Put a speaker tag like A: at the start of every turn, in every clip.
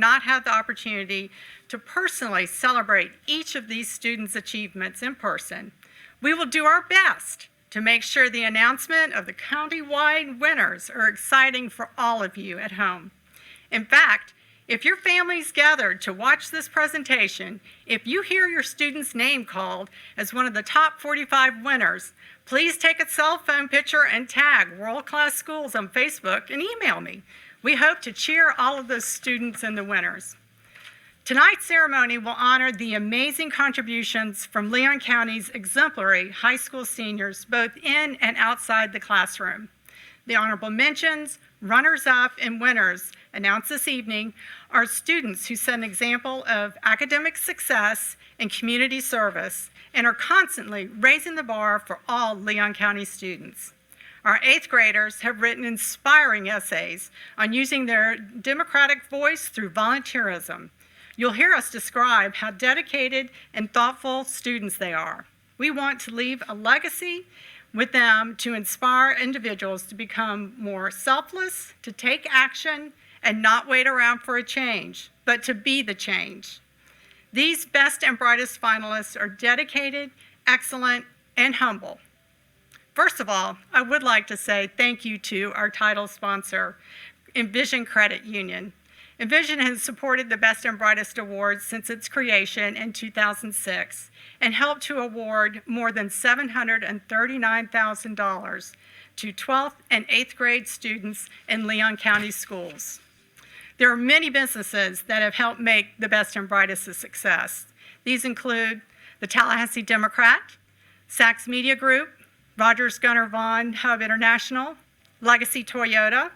A: not have the opportunity to personally celebrate each of these students' achievements in person, we will do our best to make sure the announcement of the county-wide winners are exciting for all of you at home. In fact, if your family's gathered to watch this presentation, if you hear your student's name called as one of the top 45 winners, please take a cell phone picture and tag World Class Schools on Facebook and email me. We hope to cheer all of those students and the winners. Tonight's ceremony will honor the amazing contributions from Leon County's exemplary high school seniors, both in and outside the classroom. The honorable mentions, runners-up, and winners announced this evening are students who set an example of academic success and community service and are constantly raising the bar for all Leon County students. Our 8th graders have written inspiring essays on using their democratic voice through volunteerism. You'll hear us describe how dedicated and thoughtful students they are. We want to leave a legacy with them to inspire individuals to become more selfless, to take action, and not wait around for a change, but to be the change. These best and brightest finalists are dedicated, excellent, and humble. First of all, I would like to say thank you to our title sponsor, Envision Credit Union. Envision has supported the Best and Brightest Awards since its creation in 2006 and helped to award more than $739,000 to 12th and 8th grade students in Leon County schools. There are many businesses that have helped make the Best and Brightest a success. These include the Tallahassee Democrat, Sachs Media Group, Rogers Gunner Vaughn Hub International, Legacy Toyota,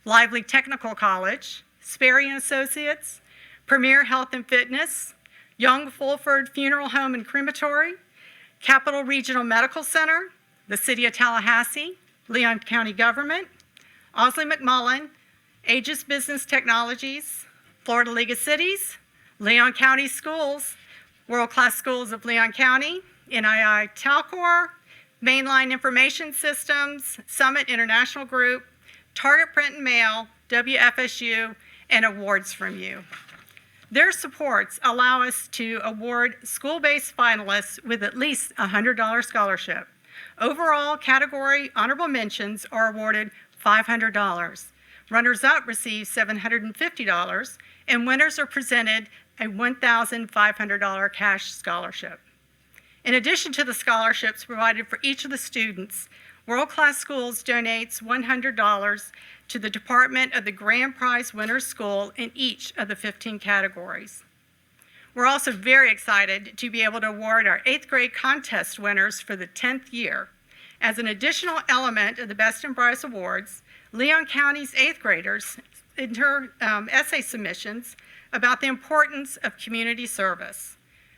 A: Lively Technical College, Sperry & Associates, Premier Health and Fitness, Young Fulford Funeral Home and Crematory, Capital Regional Medical Center, the City of Tallahassee, Leon County Government, Osley McMullen, Aegis Business Technologies, Florida League of Cities, Leon County Schools, World Class Schools of Leon County, NII Talcor, Mainline Information Systems, Summit International Group, Target Print and Mail, WFSU, and Awards from You. Their supports allow us to award school-based finalists with at least a $100 scholarship. Overall category honorable mentions are awarded $500. Runners-up receive $750, and winners are presented a $1,500 cash scholarship. In addition to the scholarships provided for each of the students, World Class Schools donates $100 to the Department of the Grand Prize Winners School in each of the 15 categories. We're also very excited to be able to award our 8th grade contest winners for the 10th year. As an additional element of the Best and Brightest Awards, Leon County's 8th graders enter essay submissions about the importance of community service.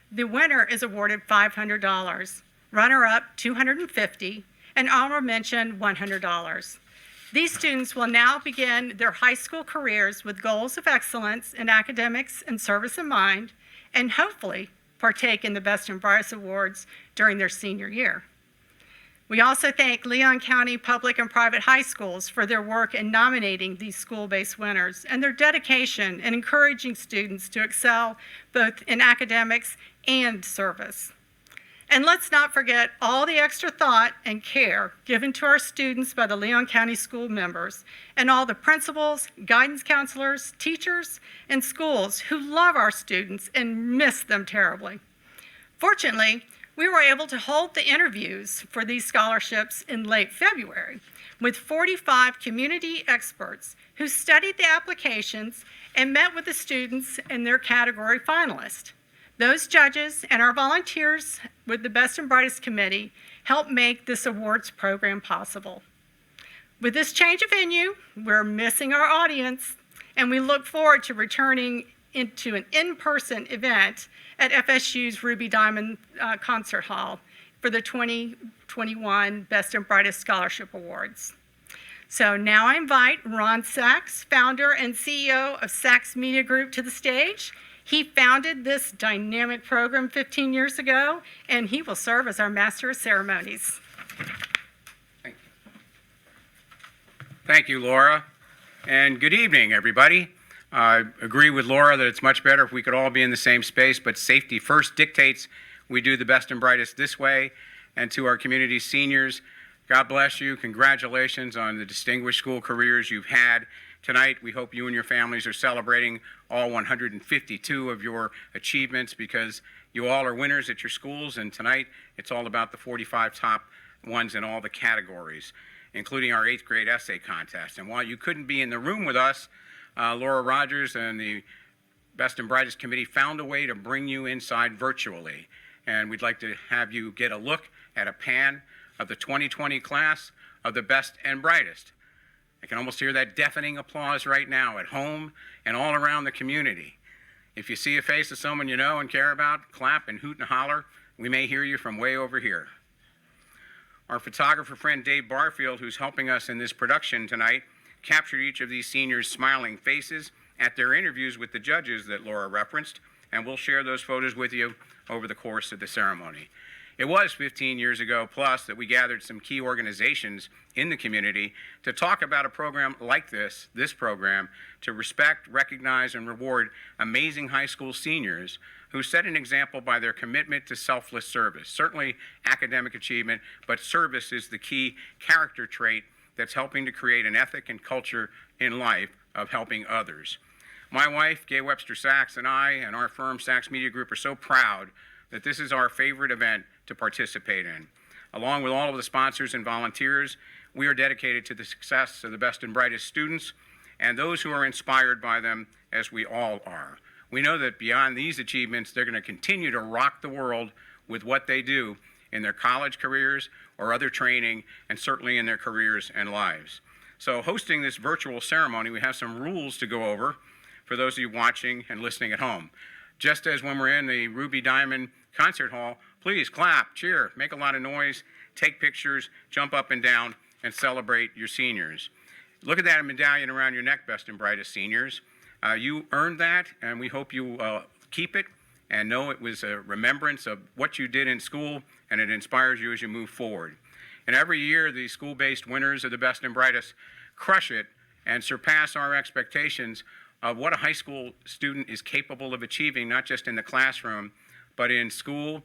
A: The winner is awarded $500, runner-up $250, and honorable mention $100. These students will now begin their high school careers with goals of excellence in academics and service in mind, and hopefully partake in the Best and Brightest Awards during their senior year. We also thank Leon County Public and Private High Schools for their work in nominating these school-based winners and their dedication in encouraging students to excel both in academics and service. And let's not forget all the extra thought and care given to our students by the Leon County school members and all the principals, guidance counselors, teachers, and schools who love our students and miss them terribly. Fortunately, we were able to hold the interviews for these scholarships in late February with 45 community experts who studied the applications and met with the students and their category finalists. Those judges and our volunteers with the Best and Brightest Committee helped make this awards program possible. With this change of venue, we're missing our audience, and we look forward to returning into an in-person event at FSU's Ruby Diamond Concert Hall for the 2021 Best and Brightest Scholarship Awards. So now I invite Ron Sachs, founder and CEO of Sachs Media Group, to the stage. He founded this dynamic program 15 years ago, and he will serve as our Master of Ceremonies.
B: Thank you, Laura, and good evening, everybody. I agree with Laura that it's much better if we could all be in the same space, but safety first dictates we do the best and brightest this way. And to our community seniors, God bless you. Congratulations on the distinguished school careers you've had. Tonight, we hope you and your families are celebrating all 152 of your achievements, because you all are winners at your schools, and tonight it's all about the 45 top ones in all the categories, including our 8th grade essay contest. And while you couldn't be in the room with us, Laura Rogers and the Best and Brightest Committee found a way to bring you inside virtually. And we'd like to have you get a look at a pan of the 2020 class of the Best and Brightest. I can almost hear that deafening applause right now at home and all around the community. If you see a face of someone you know and care about, clap and hoot and holler. We may hear you from way over here. Our photographer friend Dave Barfield, who's helping us in this production tonight, captured each of these seniors' smiling faces at their interviews with the judges that Laura referenced, and we'll share those photos with you over the course of the ceremony. It was 15 years ago plus that we gathered some key organizations in the community to talk about a program like this program, to respect, recognize, and reward amazing high school seniors who set an example by their commitment to selfless service. Certainly academic achievement, but service is the key character trait that's helping to create an ethic and culture in life of helping others. My wife, Gay Webster Sachs, and I and our firm, Sachs Media Group, are so proud that this is our favorite event to participate in. Along with all of the sponsors and volunteers, we are dedicated to the success of the best and brightest students and those who are inspired by them, as we all are. We know that beyond these achievements, they're going to continue to rock the world with what they do in their college careers or other training, and certainly in their careers and lives. So hosting this virtual ceremony, we have some rules to go over for those of you watching and listening at home. Just as when we're in the Ruby Diamond Concert Hall, please clap, cheer, make a lot of noise, take pictures, jump up and down, and celebrate your seniors. Look at that medallion around your neck, best and brightest seniors. You earned that, and we hope you keep it and know it was a remembrance of what you did in school, and it inspires you as you move forward. And every year, the school-based winners of the best and brightest crush it and surpass our expectations of what a high school student is capable of achieving, not just in the classroom, but in school,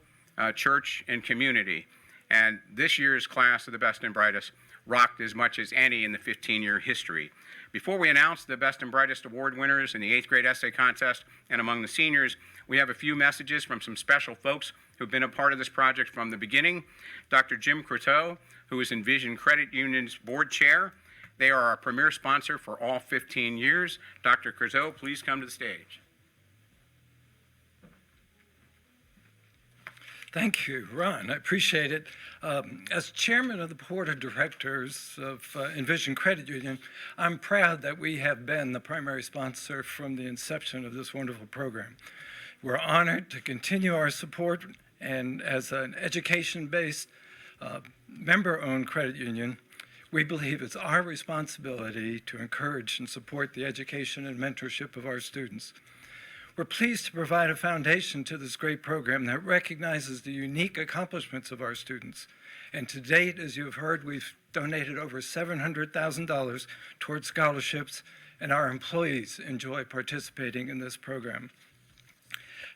B: church, and community. And this year's class of the best and brightest rocked as much as any in the 15-year history. Before we announce the Best and Brightest Award winners in the 8th grade essay contest and among the seniors, we have a few messages from some special folks who've been a part of this project from the beginning. Dr. Jim Croteau, who is Envision Credit Union's board chair. They are our premier sponsor for all 15 years. Dr. Croteau, please come to the stage.
C: Thank you, Ron. I appreciate it. As chairman of the board of directors of Envision Credit Union, I'm proud that we have been the primary sponsor from the inception of this wonderful program. We're honored to continue our support, and as an education-based member-owned credit union, we believe it's our responsibility to encourage and support the education and mentorship of our students. We're pleased to provide a foundation to this great program that recognizes the unique accomplishments of our students. And to date, as you have heard, we've donated over $700,000 towards scholarships, and our employees enjoy participating in this program.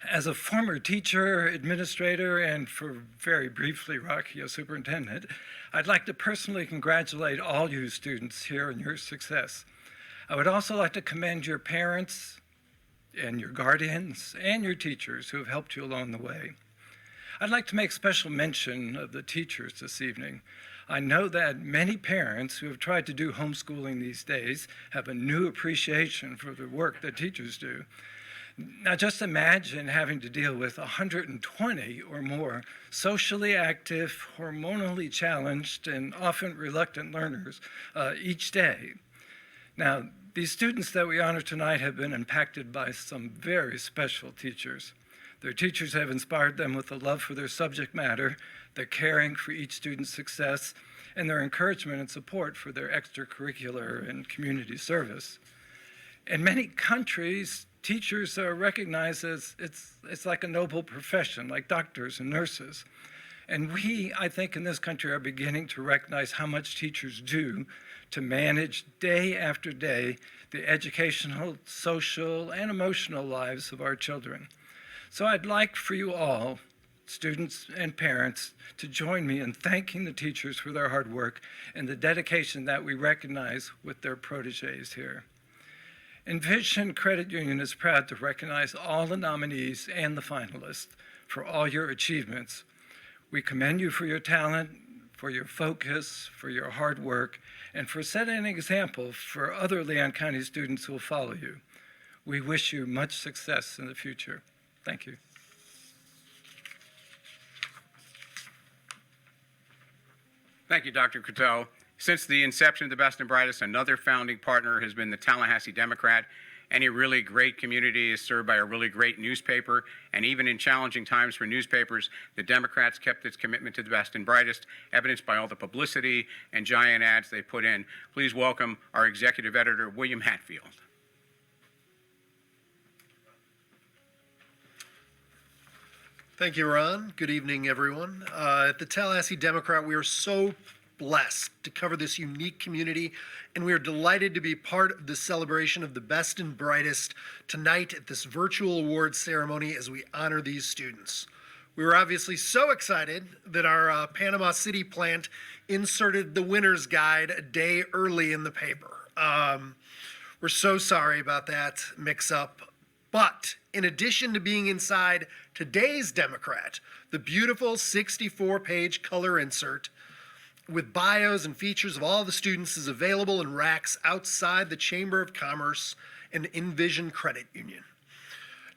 C: As a former teacher, administrator, and for very briefly, Rocky, a superintendent, I'd like to personally congratulate all you students here on your success. I would also like to commend your parents and your guardians and your teachers who have helped you along the way. I'd like to make special mention of the teachers this evening. I know that many parents who have tried to do homeschooling these days have a new appreciation for the work that teachers do. Now just imagine having to deal with 120 or more socially active, hormonally challenged, and often reluctant learners each day. Now, these students that we honor tonight have been impacted by some very special teachers. Their teachers have inspired them with a love for their subject matter, their caring for each student's success, and their encouragement and support for their extracurricular and community service. In many countries, teachers are recognized as it's like a noble profession, like doctors and nurses. And we, I think, in this country are beginning to recognize how much teachers do to manage day after day the educational, social, and emotional lives of our children. So I'd like for you all, students and parents, to join me in thanking the teachers for their hard work and the dedication that we recognize with their proteges here. Envision Credit Union is proud to recognize all the nominees and the finalists for all your achievements. We commend you for your talent, for your focus, for your hard work, and for setting an example for other Leon County students who will follow you. We wish you much success in the future. Thank you.
B: Thank you, Dr. Coteau. Since the inception of the Best and Brightest, another founding partner has been the Tallahassee Democrat. Any really great community is served by a really great newspaper, and even in challenging times for newspapers, the Democrats kept its commitment to the Best and Brightest, evidenced by all the publicity and giant ads they put in. Please welcome our executive editor, William Hatfield.
D: Thank you, Ron. Good evening, everyone. At the Tallahassee Democrat, we are so blessed to cover this unique community, and we are delighted to be part of the celebration of the Best and Brightest tonight at this virtual awards ceremony as we honor these students. We were obviously so excited that our Panama City plant inserted the winner's guide a day early in the paper. We're so sorry about that mix-up. But in addition to being inside today's Democrat, the beautiful 64-page color insert with bios and features of all the students is available in racks outside the Chamber of Commerce and Envision Credit Union,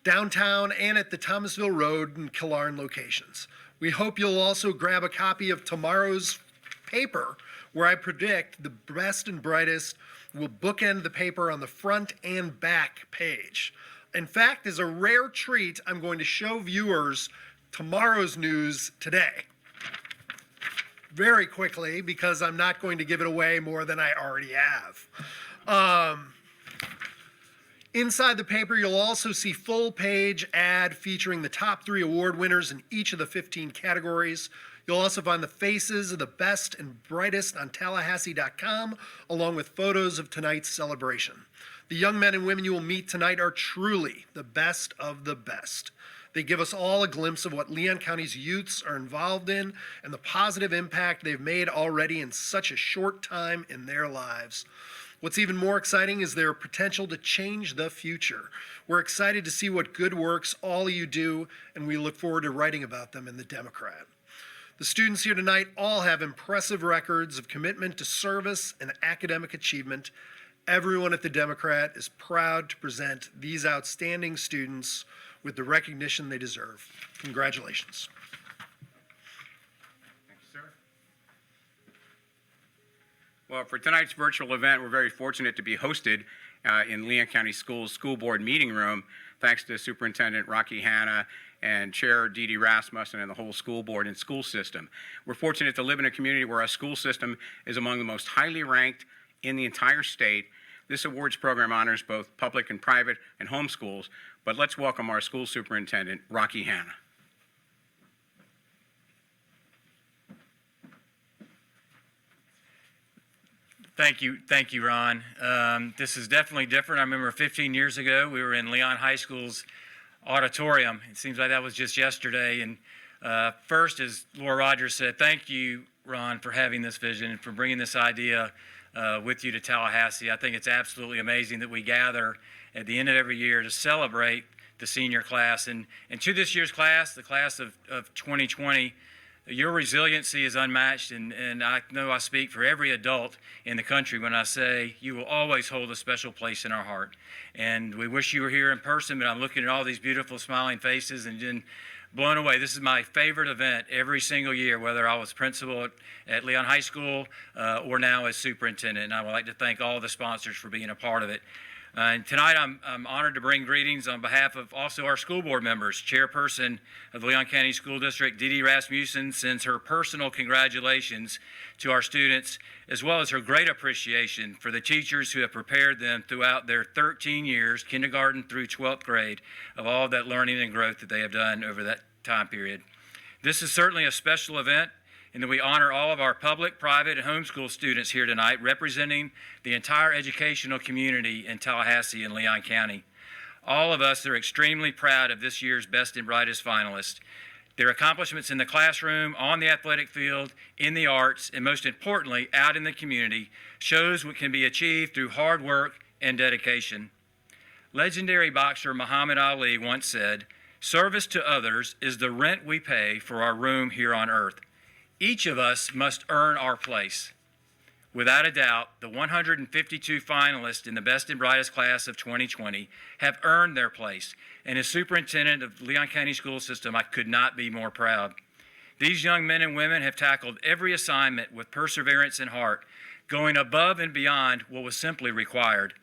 D: downtown and at the Thomasville Road and Killarn locations. We hope you'll also grab a copy of tomorrow's paper, where I predict the Best and Brightest will bookend the paper on the front and back page. In fact, as a rare treat, I'm going to show viewers tomorrow's news today very quickly, because I'm not going to give it away more than I already have. Inside the paper, you'll also see full-page ad featuring the top 3 award winners in each of the 15 categories. You'll also find the faces of the best and brightest on Tallahassee.com, along with photos of tonight's celebration. The young men and women you will meet tonight are truly the best of the best. They give us all a glimpse of what Leon County's youths are involved in and the positive impact they've made already in such a short time in their lives. What's even more exciting is their potential to change the future. We're excited to see what good works all of you do, and we look forward to writing about them in the Democrat. The students here tonight all have impressive records of commitment to service and academic achievement. Everyone at the Democrat is proud to present these outstanding students with the recognition they deserve. Congratulations.
B: Thank you, sir. Well, for tonight's virtual event, we're very fortunate to be hosted in Leon County Schools School Board Meeting Room, thanks to Superintendent Rocky Hanna and Chair Dee Dee Rasmussen and the whole school board and school system. We're fortunate to live in a community where our school system is among the most highly ranked in the entire state. This awards program honors both public and private and home schools, but let's welcome our school superintendent, Rocky Hanna.
E: Thank you, Ron. This is definitely different. I remember 15 years ago, we were in Leon High School's auditorium. It seems like that was just yesterday. And first, as Laura Rogers said, thank you, Ron, for having this vision and for bringing this idea with you to Tallahassee. I think it's absolutely amazing that we gather at the end of every year to celebrate the senior class. And to this year's class, the class of 2020, your resiliency is unmatched, and I know I speak for every adult in the country when I say you will always hold a special place in our heart. And we wish you were here in person, but I'm looking at all these beautiful smiling faces and then blown away. This is my favorite event every single year, whether I was principal at Leon High School or now as superintendent. And I would like to thank all the sponsors for being a part of it. And tonight I'm honored to bring greetings on behalf of also our school board members. Chairperson of the Leon County School District, Dee Dee Rasmussen, sends her personal congratulations to our students, as well as her great appreciation for the teachers who have prepared them throughout their 13 years, kindergarten through 12th grade, of all that learning and growth that they have done over that time period. This is certainly a special event in that we honor all of our public, private, and homeschool students here tonight, representing the entire educational community in Tallahassee and Leon County. All of us are extremely proud of this year's Best and Brightest finalists. Their accomplishments in the classroom, on the athletic field, in the arts, and most importantly, out in the community, shows what can be achieved through hard work and dedication. Legendary boxer Muhammad Ali once said, "Service to others is the rent we pay for our room here on earth." Each of us must earn our place. Without a doubt, the 152 finalists in the Best and Brightest class of 2020 have earned their place, and as superintendent of Leon County School System, I could not be more proud. These young men and women have tackled every assignment with perseverance and heart, going above and beyond what was simply required.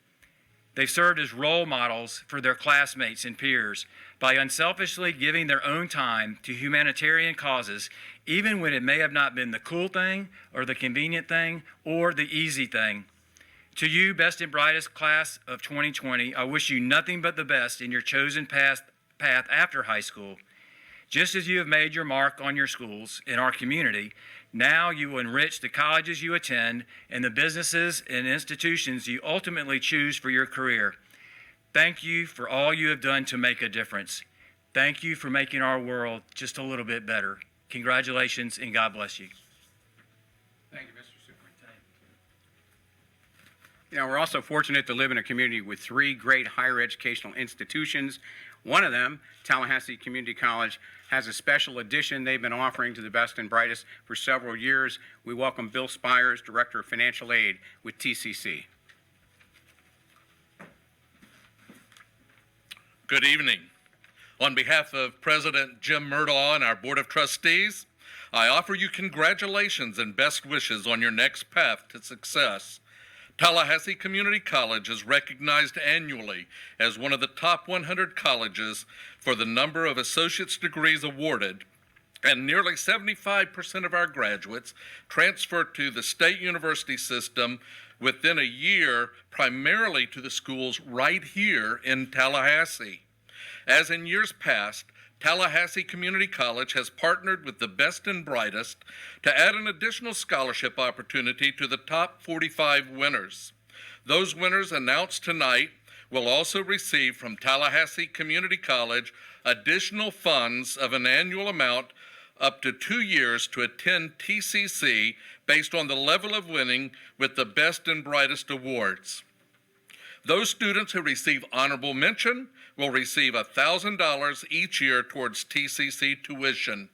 E: They've served as role models for their classmates and peers by unselfishly giving their own time to humanitarian causes, even when it may have not been the cool thing or the convenient thing or the easy thing. To you, Best and Brightest class of 2020, I wish you nothing but the best in your chosen path after high school. Just as you have made your mark on your schools in our community, now you will enrich the colleges you attend and the businesses and institutions you ultimately choose for your career. Thank you for all you have done to make a difference. Thank you for making our world just a little bit better. Congratulations and God bless you.
B: Thank you, Mr. Superintendent. You know, we're also fortunate to live in a community with 3 great higher educational institutions. One of them, Tallahassee Community College, has a special edition they've been offering to the Best and Brightest for several years. We welcome Bill Spires, Director of Financial Aid with TCC.
F: Good evening. On behalf of President Jim Murdaugh and our Board of Trustees, I offer you congratulations and best wishes on your next path to success. Tallahassee Community College is recognized annually as one of the top 100 colleges for the number of associate's degrees awarded, and nearly 75% of our graduates transfer to the state university system within a year, primarily to the schools right here in Tallahassee. As in years past, Tallahassee Community College has partnered with the Best and Brightest to add an additional scholarship opportunity to the top 45 winners. Those winners announced tonight will also receive from Tallahassee Community College additional funds of an annual amount up to 2 years to attend TCC based on the level of winning with the Best and Brightest awards. Those students who receive honorable mention will receive $1,000 each year towards TCC tuition.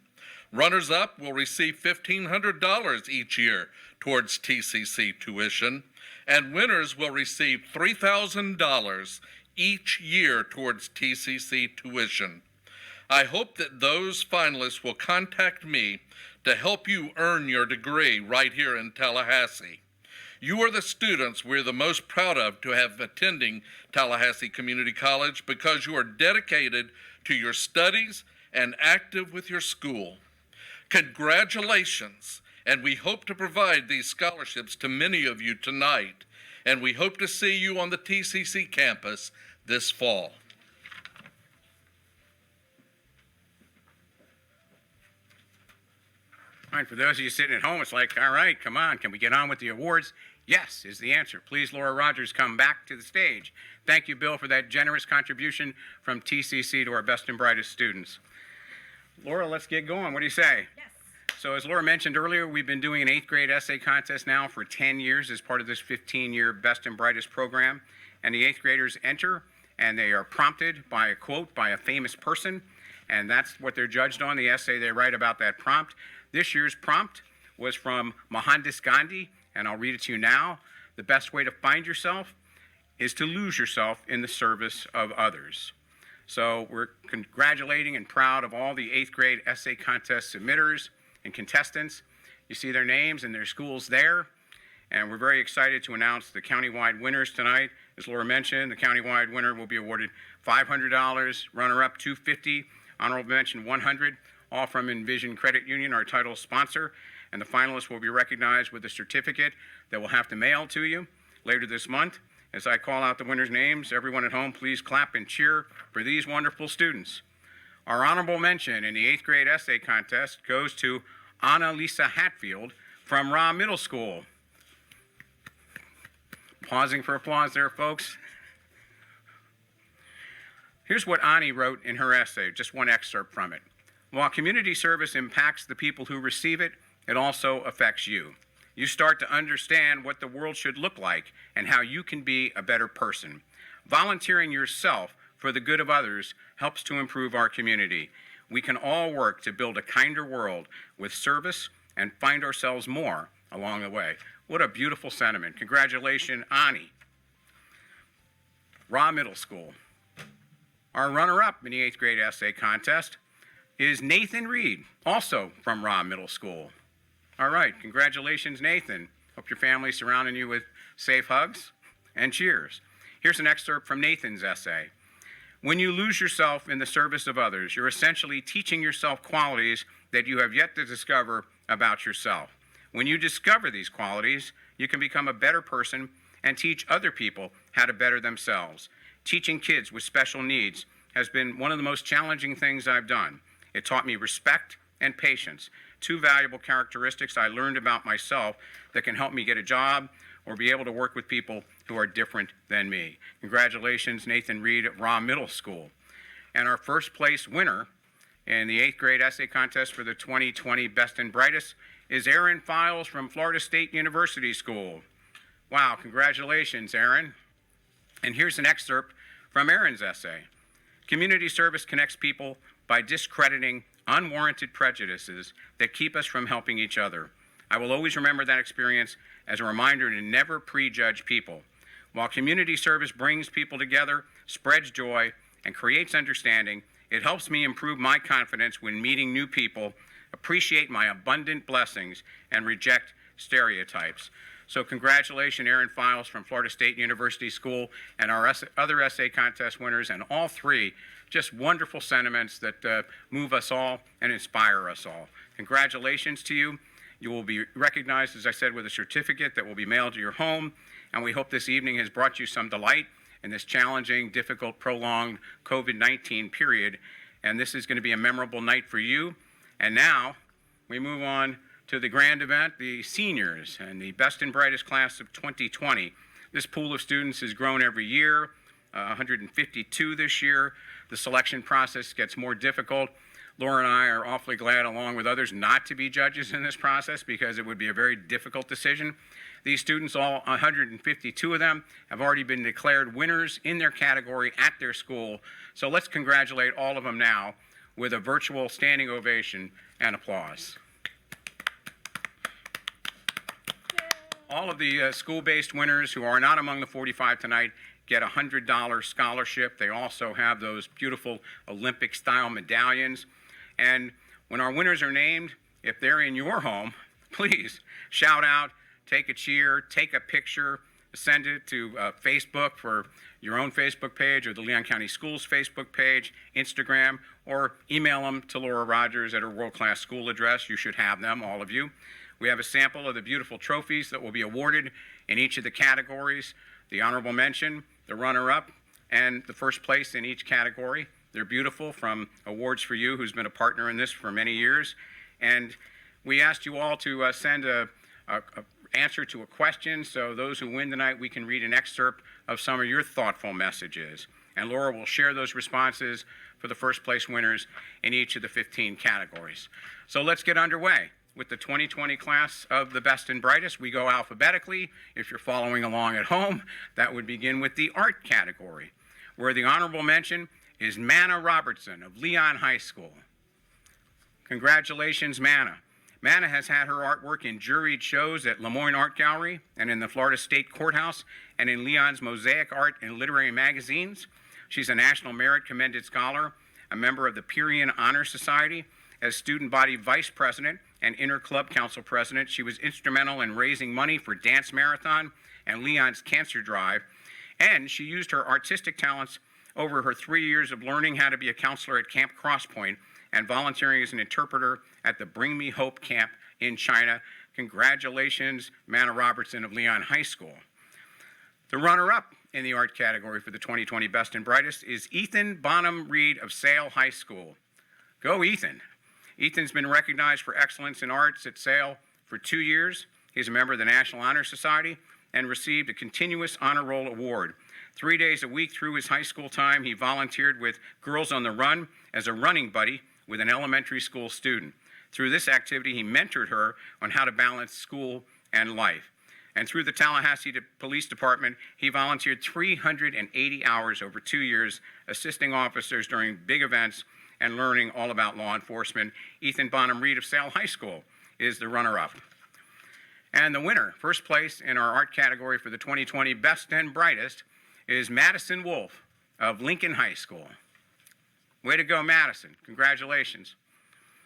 F: Runners-up will receive $1,500 each year towards TCC tuition, and winners will receive $3,000 each year towards TCC tuition. I hope that those finalists will contact me to help you earn your degree right here in Tallahassee. You are the students we're the most proud of to have attending Tallahassee Community College because you are dedicated to your studies and active with your school. Congratulations, and we hope to provide these scholarships to many of you tonight, and we hope to see you on the TCC campus this fall.
B: All right, for those of you sitting at home, it's like, all right, come on, can we get on with the awards? Yes is the answer. Please, Laura Rogers, come back to the stage. Thank you, Bill, for that generous contribution from TCC to our Best and Brightest students. Laura, let's get going. What do you say?
A: Yes.
B: So as Laura mentioned earlier, we've been doing an 8th grade essay contest now for 10 years as part of this 15-year Best and Brightest program. And the 8th graders enter, and they are prompted by a quote by a famous person, and that's what they're judged on, the essay they write about that prompt. This year's prompt was from Mohandas Gandhi, and I'll read it to you now. The best way to find yourself is to lose yourself in the service of others. So we're congratulating and proud of all the 8th grade essay contest submitters and contestants. You see their names and their schools there. And we're very excited to announce the countywide winners tonight. As Laura mentioned, the countywide winner will be awarded $500, runner-up $250, honorable mention $100, all from Envision Credit Union, our title sponsor. And the finalists will be recognized with a certificate that we'll have to mail to you later this month. As I call out the winners' names, everyone at home, please clap and cheer for these wonderful students. Our honorable mention in the 8th grade essay contest goes to Anna Lisa Hatfield from Raw Middle School. Pausing for applause there, folks. Here's what Ani wrote in her essay, just one excerpt from it. While community service impacts the people who receive it, it also affects you. You start to understand what the world should look like and how you can be a better person. Volunteering yourself for the good of others helps to improve our community. We can all work to build a kinder world with service and find ourselves more along the way. What a beautiful sentiment. Congratulations, Ani. Raw Middle School. Our runner-up in the 8th grade essay contest is Nathan Reed, also from Raw Middle School. All right, congratulations, Nathan. Hope your family's surrounding you with safe hugs and cheers. Here's an excerpt from Nathan's essay. When you lose yourself in the service of others, you're essentially teaching yourself qualities that you have yet to discover about yourself. When you discover these qualities, you can become a better person and teach other people how to better themselves. Teaching kids with special needs has been one of the most challenging things I've done. It taught me respect and patience, two valuable characteristics I learned about myself that can help me get a job or be able to work with people who are different than me. Congratulations, Nathan Reed at Raw Middle School. And our first place winner in the 8th grade essay contest for the 2020 Best and Brightest is Aaron Files from Florida State University School. Wow, congratulations, Aaron. And here's an excerpt from Aaron's essay. Community service connects people by discrediting unwarranted prejudices that keep us from helping each other. I will always remember that experience as a reminder to never prejudge people. While community service brings people together, spreads joy, and creates understanding, it helps me improve my confidence when meeting new people, appreciate my abundant blessings, and reject stereotypes. So congratulations, Aaron Files from Florida State University School, and our other essay contest winners, and all three just wonderful sentiments that move us all and inspire us all. Congratulations to you. You will be recognized, as I said, with a certificate that will be mailed to your home, and we hope this evening has brought you some delight in this challenging, difficult, prolonged COVID-19 period, and this is going to be a memorable night for you. And now we move on to the grand event, the seniors and the best and brightest class of 2020. This pool of students has grown every year, 152 this year. The selection process gets more difficult. Laura and I are awfully glad, along with others, not to be judges in this process because it would be a very difficult decision. These students, all 152 of them, have already been declared winners in their category at their school. So let's congratulate all of them now with a virtual standing ovation and applause. All of the school-based winners who are not among the 45 tonight get a $100 scholarship. They also have those beautiful Olympic-style medallions. And when our winners are named, if they're in your home, please shout out, take a cheer, take a picture, send it to Facebook for your own Facebook page or the Leon County Schools Facebook page, Instagram, or email them to Laura Rogers at her world-class school address. You should have them, all of you. We have a sample of the beautiful trophies that will be awarded in each of the categories, the honorable mention, the runner-up, and the first place in each category. They're beautiful, from Awards for You, who's been a partner in this for many years. And we asked you all to send a answer to a question, so those who win tonight, we can read an excerpt of some of your thoughtful messages. And Laura will share those responses for the first place winners in each of the 15 categories. So let's get underway. With the 2020 class of the best and brightest, we go alphabetically. If you're following along at home, that would begin with the art category, where the honorable mention is Manna Robertson of Leon High School. Congratulations, Manna. Manna has had her artwork in juried shows at Lemoyne Art Gallery and in the Florida State Courthouse and in Leon's Mosaic Art and Literary magazines. She's a National Merit Commended Scholar, a member of the Pierian Honor Society. As student body vice president and inter-club council president, she was instrumental in raising money for Dance Marathon and Leon's Cancer Drive. And she used her artistic talents over her 3 years of learning how to be a counselor at Camp Crosspoint and volunteering as an interpreter at the Bring Me Hope camp in China. Congratulations, Manna Robertson of Leon High School. The runner-up in the art category for the 2020 Best and Brightest is Ethan Bonham Reed of Sale High School. Go Ethan. Ethan's been recognized for excellence in arts at Sale for 2 years. He's a member of the National Honor Society and received a continuous honor roll award. 3 days a week through his high school time, he volunteered with Girls on the Run as a running buddy with an elementary school student. Through this activity, he mentored her on how to balance school and life. And through the Tallahassee Police Department, he volunteered 380 hours over 2 years, assisting officers during big events and learning all about law enforcement. Ethan Bonham Reed of Sale High School is the runner-up. And the winner, first place in our art category for the 2020 Best and Brightest, is Madison Wolf of Lincoln High School. Way to go, Madison. Congratulations.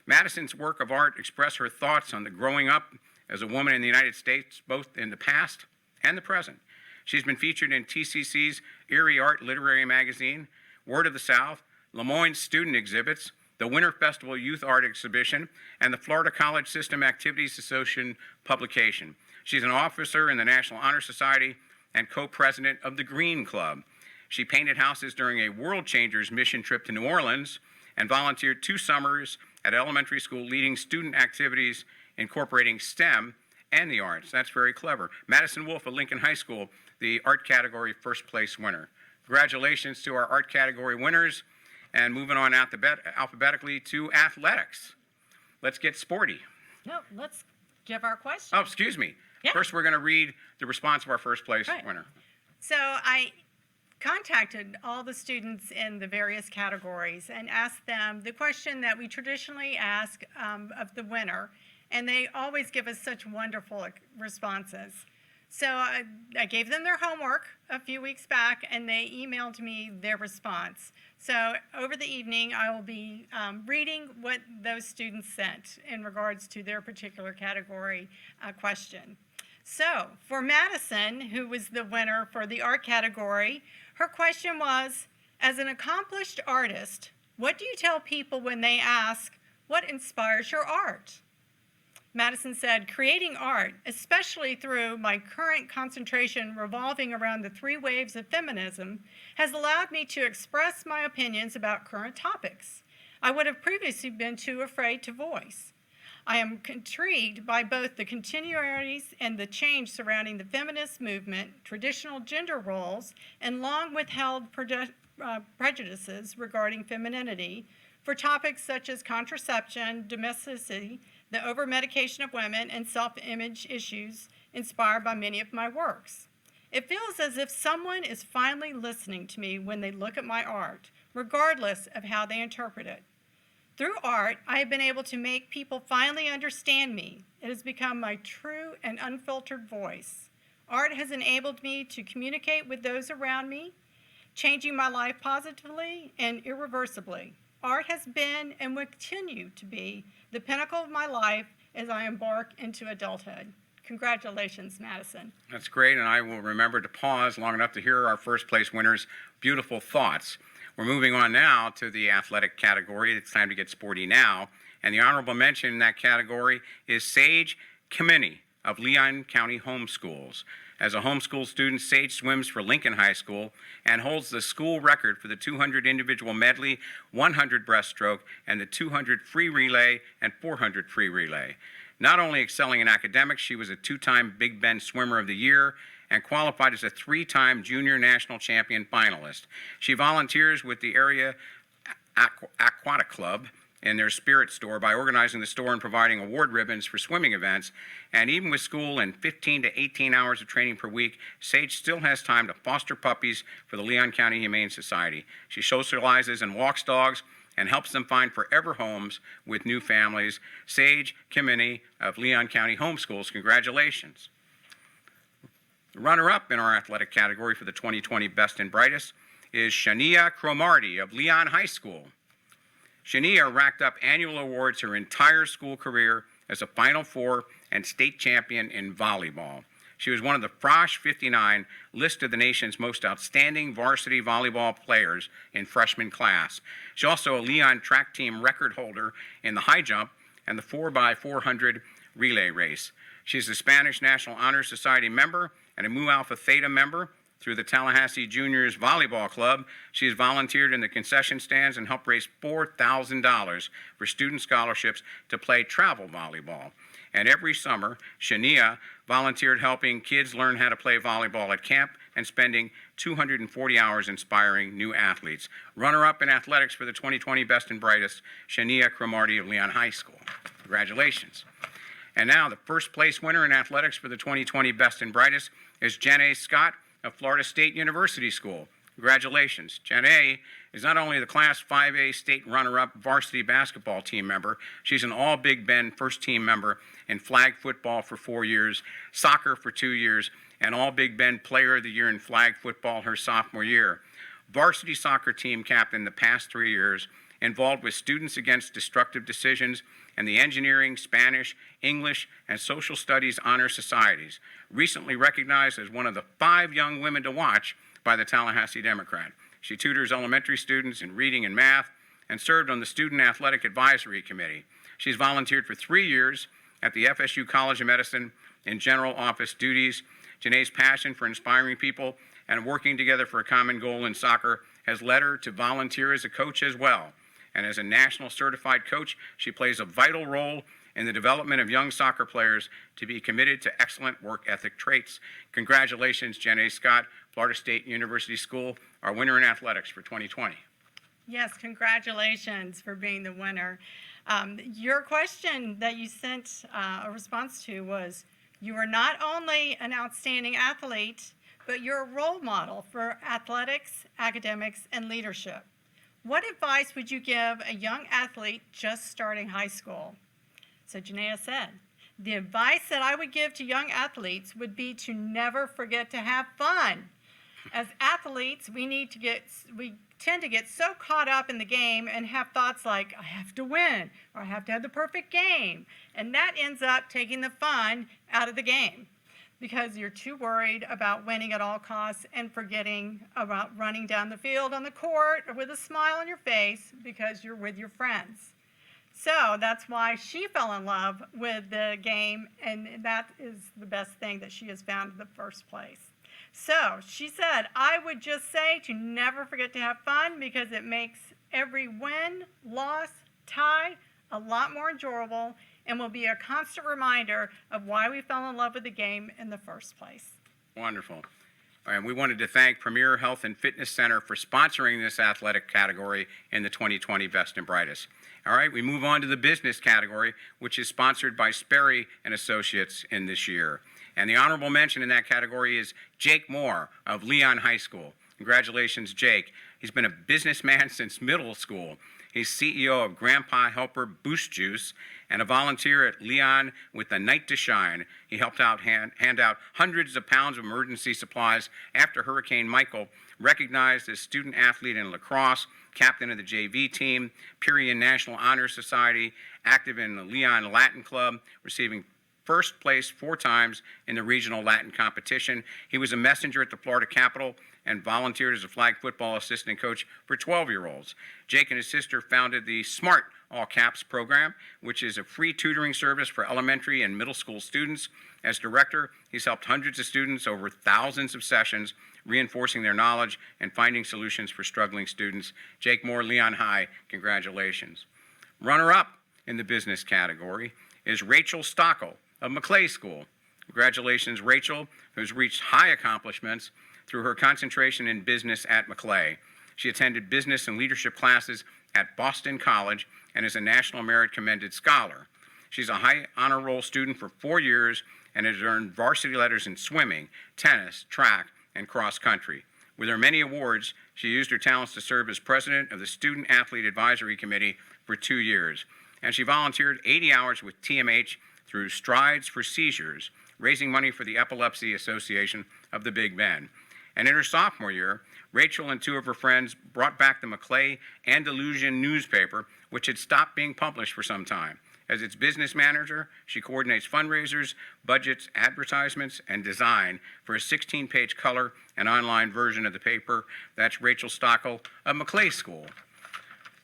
B: Madison's work of art expressed her thoughts on the growing up as a woman in the United States, both in the past and the present. She's been featured in TCC's Erie Art Literary Magazine, Word of the South, Lemoyne's student exhibits, the Winter Festival Youth Art Exhibition, and the Florida College System Activities Association publication. She's an officer in the National Honor Society and co-president of the Green Club. She painted houses during a World Changers mission trip to New Orleans and volunteered 2 summers at elementary school leading student activities incorporating STEM and the arts. That's very clever. Madison Wolf of Lincoln High School, the art category first place winner. Congratulations to our art category winners. And moving on alphabetically to athletics. Let's get sporty.
A: No, let's give our question.
B: Oh, excuse me.
A: Yeah.
B: First, we're going to read the response of our first place winner.
A: So I contacted all the students in the various categories and asked them the question that we traditionally ask of the winner, and they always give us such wonderful responses. So I gave them their homework a few weeks back, and they emailed me their response. So over the evening, I will be reading what those students sent in regards to their particular category question. So for Madison, who was the winner for the art category, her question was, as an accomplished artist, what do you tell people when they ask, what inspires your art? Madison said, creating art, especially through my current concentration revolving around the 3 waves of feminism, has allowed me to express my opinions about current topics I would have previously been too afraid to voice. I am intrigued by both the continuities and the change surrounding the feminist movement, traditional gender roles, and long withheld prejudices regarding femininity for topics such as contraception, domesticity, the over-medication of women, and self-image issues inspired by many of my works. It feels as if someone is finally listening to me when they look at my art, regardless of how they interpret it. Through art, I have been able to make people finally understand me. It has become my true and unfiltered voice. Art has enabled me to communicate with those around me, changing my life positively and irreversibly. Art has been and will continue to be the pinnacle of my life as I embark into adulthood. Congratulations, Madison.
B: That's great, and I will remember to pause long enough to hear our first place winner's beautiful thoughts. We're moving on now to the athletic category. It's time to get sporty now. And the honorable mention in that category is Sage Kamiyah of Leon County Homeschools. As a homeschool student, Sage swims for Lincoln High School and holds the school record for the 200 individual medley, 100 breaststroke, and the 200 free relay and 400 free relay. Not only excelling in academics, she was a 2-time Big Bend Swimmer of the Year and qualified as a 3-time Junior National Champion finalist. She volunteers with the area aquatic club in their spirit store by organizing the store and providing award ribbons for swimming events. And even with school and 15 to 18 hours of training per week, Sage still has time to foster puppies for the Leon County Humane Society. She socializes and walks dogs and helps them find forever homes with new families. Sage Kamiyah of Leon County Homeschools, congratulations. The runner-up in our athletic category for the 2020 Best and Brightest is Shania Cromartie of Leon High School. Shania racked up annual awards her entire school career as a Final Four and state champion in volleyball. She was one of the Frosh 59 list of the nation's most outstanding varsity volleyball players in freshman class. She's also a Leon track team record holder in the high jump and the 4x400 relay race. She's a Spanish National Honor Society member and a Mu Alpha Theta member, Through the Tallahassee Juniors Volleyball Club, she has volunteered in the concession stands and helped raise $4,000 for student scholarships to play travel volleyball. And every summer, Shania volunteered helping kids learn how to play volleyball at camp and spending 240 hours inspiring new athletes. Runner-up in athletics for the 2020 Best and Brightest, Shania Cromartie of Leon High School. Congratulations. And now the first place winner in athletics for the 2020 Best and Brightest is Janae Scott of Florida State University School. Congratulations. Janae is not only the Class 5A state runner-up varsity basketball team member, she's an all-Big Bend first team member in flag football for 4 years, soccer for 2 years, and all-Big Bend player of the year in flag football her sophomore year. Varsity soccer team captain the past 3 years, involved with Students Against Destructive Decisions and the Engineering, Spanish, English, and Social Studies Honor Societies, recently recognized as one of the 5 young women to watch by the Tallahassee Democrat. She tutors elementary students in reading and math and served on the Student Athletic Advisory Committee. She's volunteered for 3 years at the FSU College of Medicine in general office duties. Janae's passion for inspiring people and working together for a common goal in soccer has led her to volunteer as a coach as well. And as a national certified coach, she plays a vital role in the development of young soccer players to be committed to excellent work ethic traits. Congratulations, Janae Scott, Florida State University School, our winner in athletics for 2020.
A: Yes, congratulations for being the winner. Your question that you sent a response to was, you are not only an outstanding athlete, but you're a role model for athletics, academics, and leadership. What advice would you give a young athlete just starting high school? So Janaea said, the advice that I would give to young athletes would be to never forget to have fun. As athletes, we tend to get so caught up in the game and have thoughts like, I have to win, or I have to have the perfect game. And that ends up taking the fun out of the game, because you're too worried about winning at all costs and forgetting about running down the field on the court with a smile on your face because you're with your friends. So that's why she fell in love with the game, and that is the best thing that she has found in the first place. So she said, I would just say to never forget to have fun, because it makes every win, loss, tie a lot more enjoyable, and will be a constant reminder of why we fell in love with the game in the first place.
B: Wonderful. And we wanted to thank Premier Health and Fitness Center for sponsoring this athletic category in the 2020 Best and Brightest. All right, we move on to the business category, which is sponsored by Sperry and Associates in this year. And the honorable mention in that category is Jake Moore of Leon High School. Congratulations, Jake. He's been a businessman since middle school. He's CEO of Grandpa Helper Boost Juice and a volunteer at Leon with the Night to Shine. He helped out hand out hundreds of pounds of emergency supplies after Hurricane Michael, recognized as student athlete in lacrosse, captain of the JV team, Period National Honor Society, active in the Leon Latin Club, receiving first place 4 times in the regional Latin competition. He was a messenger at the Florida Capitol and volunteered as a flag football assistant coach for 12-year-olds. Jake and his sister founded the SMART All Caps program, which is a free tutoring service for elementary and middle school students. As director, he's helped hundreds of students over thousands of sessions, reinforcing their knowledge and finding solutions for struggling students. Jake Moore, Leon High, congratulations. Runner-up in the business category is Rachel Stockel of Maclay School. Congratulations, Rachel, who's reached high accomplishments through her concentration in business at Maclay. She attended business and leadership classes at Boston College and is a National Merit Commended Scholar. She's a high honor roll student for 4 years and has earned varsity letters in swimming, tennis, track, and cross country. With her many awards, she used her talents to serve as president of the Student Athlete Advisory Committee for 2 years. And she volunteered 80 hours with TMH through Strides for Seizures, raising money for the Epilepsy Association of the Big Bend. And in her sophomore year, Rachel and 2 of her friends brought back the Maclay Andalusian newspaper, which had stopped being published for some time. As its business manager, she coordinates fundraisers, budgets, advertisements, and design for a 16-page color and online version of the paper. That's Rachel Stockel of Maclay School.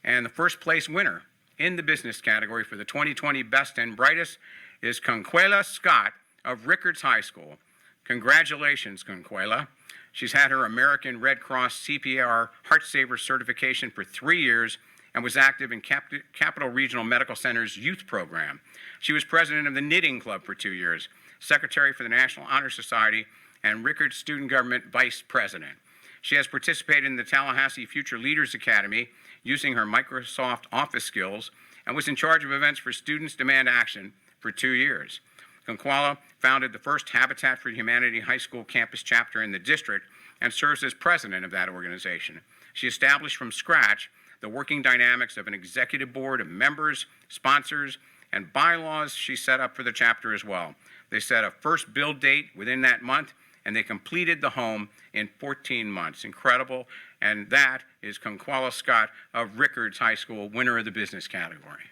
B: And the first place winner in the business category for the 2020 Best and Brightest is Concuela Scott of Rickards High School. Congratulations, Concuela. She's had her American Red Cross CPR Heart Saver certification for 3 years and was active in Capital Regional Medical Center's youth program. She was president of the Knitting Club for 2 years, secretary for the National Honor Society, and Rickard Student Government vice president. She has participated in the Tallahassee Future Leaders Academy using her Microsoft Office skills and was in charge of events for Students Demand Action for 2 years. Concuela founded the first Habitat for Humanity high school campus chapter in the district and serves as president of that organization. She established from scratch the working dynamics of an executive board of members, sponsors, and bylaws she set up for the chapter as well. They set a first build date within that month, and they completed the home in 14 months. Incredible. And that is Concuela Scott of Rickards High School, winner of the business category.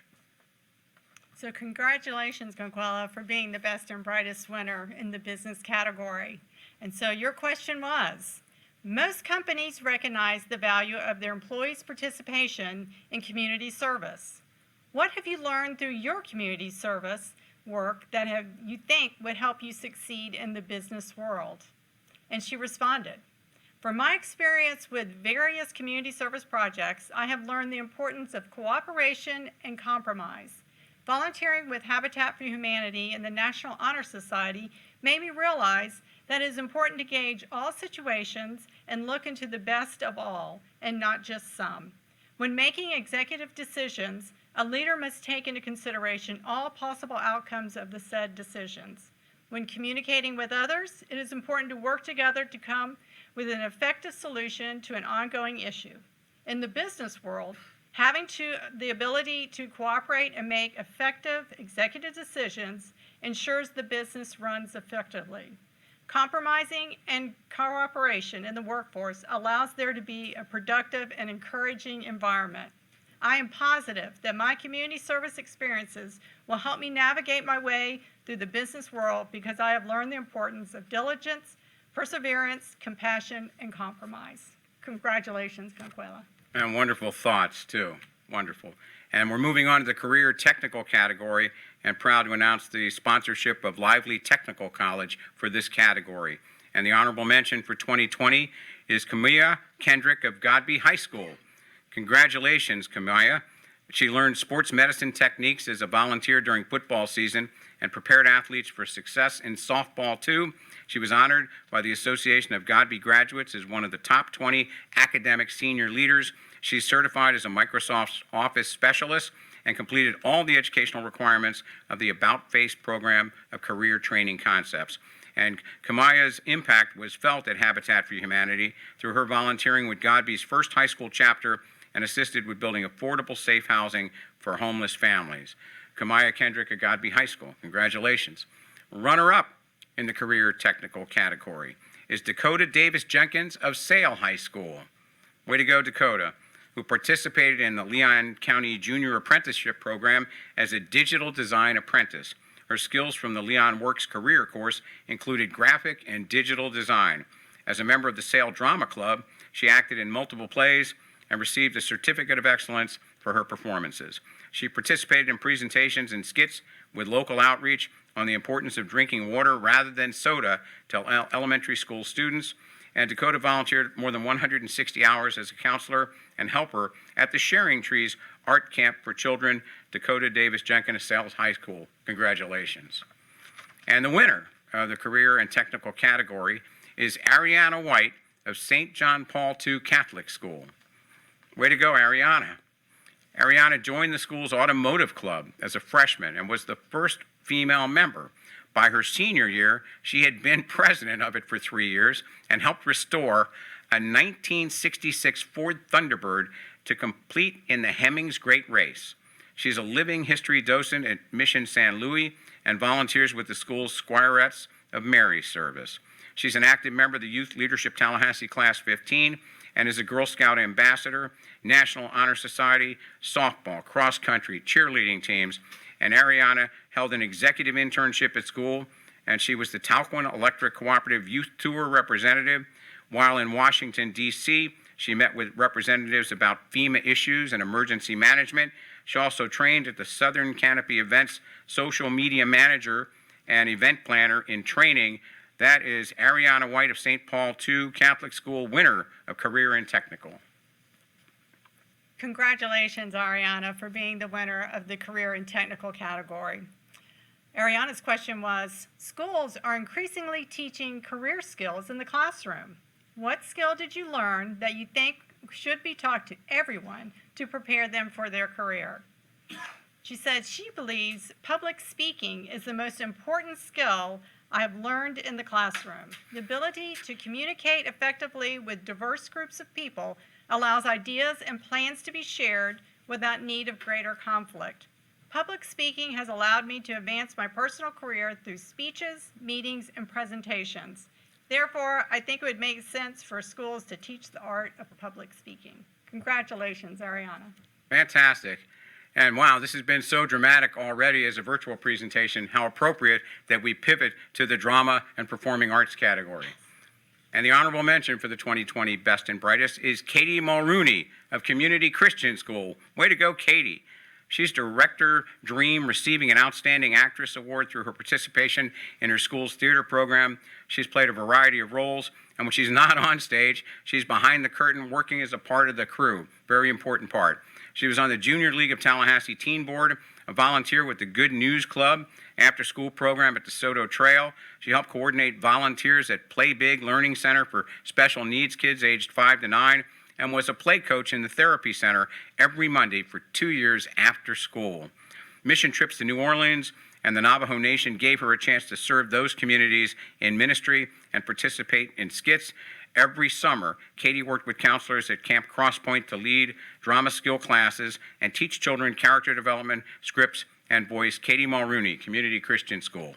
A: So congratulations, Concuela, for being the best and brightest winner in the business category. And so your question was, most companies recognize the value of their employees' participation in community service. What have you learned through your community service work that you think would help you succeed in the business world? And she responded, from my experience with various community service projects, I have learned the importance of cooperation and compromise. Volunteering with Habitat for Humanity and the National Honor Society made me realize that it is important to gauge all situations and look into the best of all and not just some. When making executive decisions, a leader must take into consideration all possible outcomes of the said decisions. When communicating with others, it is important to work together to come with an effective solution to an ongoing issue. In the business world, having the ability to cooperate and make effective executive decisions ensures the business runs effectively. Compromising and cooperation in the workforce allows there to be a productive and encouraging environment. I am positive that my community service experiences will help me navigate my way through the business world because I have learned the importance of diligence, perseverance, compassion, and compromise. Congratulations, Concuela.
B: And wonderful thoughts, too. Wonderful. And we're moving on to the career technical category, and proud to announce the sponsorship of Lively Technical College for this category. And the honorable mention for 2020 is Kamiyah Kendrick of Godby High School. Congratulations, Kamiyah. She learned sports medicine techniques as a volunteer during football season and prepared athletes for success in softball, too. She was honored by the Association of Godby Graduates as one of the top 20 academic senior leaders. She's certified as a Microsoft Office specialist and completed all the educational requirements of the About Face program of career training concepts. And Kamiyah's impact was felt at Habitat for Humanity through her volunteering with Godby's first high school chapter and assisted with building affordable, safe housing for homeless families. Kamiyah Kendrick of Godby High School, congratulations. Runner-up in the career technical category is Dakota Davis Jenkins of Sale High School. Way to go, Dakota, who participated in the Leon County Junior Apprenticeship Program as a digital design apprentice. Her skills from the Leon Works career course included graphic and digital design. As a member of the Sale Drama Club, she acted in multiple plays and received a certificate of excellence for her performances. She participated in presentations and skits with local outreach on the importance of drinking water rather than soda to elementary school students. And Dakota volunteered more than 160 hours as a counselor and helper at the Sharing Trees Art Camp for Children, Dakota Davis Jenkins, Sales High School. Congratulations. And the winner of the career and technical category is Ariana White of St. John Paul II Catholic School. Way to go, Ariana. Ariana joined the school's automotive club as a freshman and was the first female member. By her senior year, she had been president of it for 3 years and helped restore a 1966 Ford Thunderbird to compete in the Hemmings Great Race. She's a living history docent at Mission San Luis and volunteers with the school's Squirettes of Mary service. She's an active member of the Youth Leadership Tallahassee Class 15 and is a Girl Scout ambassador, National Honor Society, softball, cross country, cheerleading teams, and Ariana held an executive internship at school, and she was the Talquin Electric Cooperative Youth Tour representative. While in Washington, D.C., she met with representatives about FEMA issues and emergency management. She also trained at the Southern Canopy Events social media manager and event planner in training That is Ariana White of St. Paul II Catholic School, winner of Career and Technical.
A: Congratulations, Ariana, for being the winner of the Career and Technical category. Ariana's question was, schools are increasingly teaching career skills in the classroom. What skill did you learn that you think should be taught to everyone to prepare them for their career? She said she believes public speaking is the most important skill I have learned in the classroom. The ability to communicate effectively with diverse groups of people allows ideas and plans to be shared without need of greater conflict. Public speaking has allowed me to advance my personal career through speeches, meetings, and presentations. Therefore, I think it would make sense for schools to teach the art of public speaking. Congratulations, Ariana.
B: Fantastic. And wow, this has been so dramatic already as a virtual presentation. How appropriate that we pivot to the drama and performing arts category. And the honorable mention for the 2020 Best and Brightest is Katie Mulrooney of Community Christian School. Way to go, Katie. She's Director Dream, receiving an Outstanding Actress Award through her participation in her school's theater program. She's played a variety of roles, and when she's not on stage, she's behind the curtain working as a part of the crew. Very important part. She was on the Junior League of Tallahassee Teen Board, a volunteer with the Good News Club, after-school program at the Soto Trail. She helped coordinate volunteers at Play Big Learning Center for special needs kids aged 5 to 9, and was a play coach in the therapy center every Monday for 2 years after school. Mission trips to New Orleans and the Navajo Nation gave her a chance to serve those communities in ministry and participate in skits. Every summer, Katie worked with counselors at Camp Crosspoint to lead drama skill classes and teach children character development, scripts, and voice. Katie Mulrooney, Community Christian School.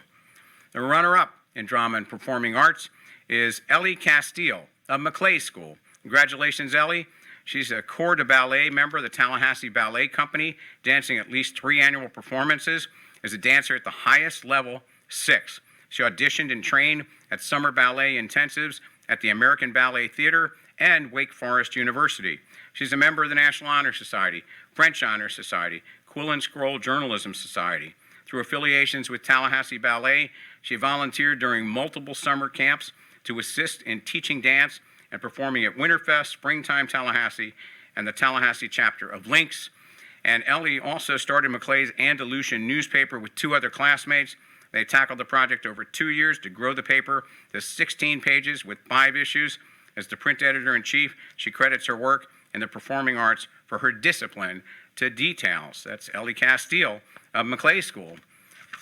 B: The runner-up in drama and performing arts is Ellie Castille of McClay School. Congratulations, Ellie. She's a corps de ballet member of the Tallahassee Ballet Company, dancing at least 3 annual performances as a dancer at the highest level, 6. She auditioned and trained at summer ballet intensives at the American Ballet Theater and Wake Forest University. She's a member of the National Honor Society, French Honor Society, Quill and Scroll Journalism Society. Through affiliations with Tallahassee Ballet, she volunteered during multiple summer camps to assist in teaching dance and performing at Winterfest, Springtime Tallahassee, and the Tallahassee chapter of Lynx. And Ellie also started McClay's Andalusian newspaper with 2 other classmates. They tackled the project over 2 years to grow the paper to 16 pages with 5 issues. As the print editor-in-chief, she credits her work in the performing arts for her discipline to details. That's Ellie Castille of McClay School.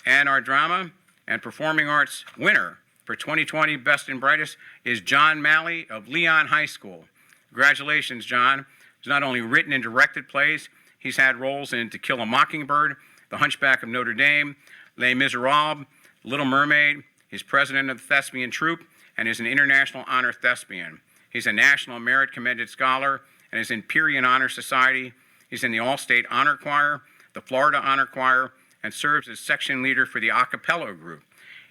B: And our drama and performing arts winner for 2020 Best and Brightest is John Malley of Leon High School. Congratulations, John. He's not only written and directed plays, he's had roles in To Kill a Mockingbird, The Hunchback of Notre Dame, Les Miserables, Little Mermaid. He's president of the Thespian Troupe and is an International Honor Thespian. He's a National Merit Commended Scholar and is in Period Honor Society. He's in the All-State Honor Choir, the Florida Honor Choir, and serves as section leader for the a cappella group.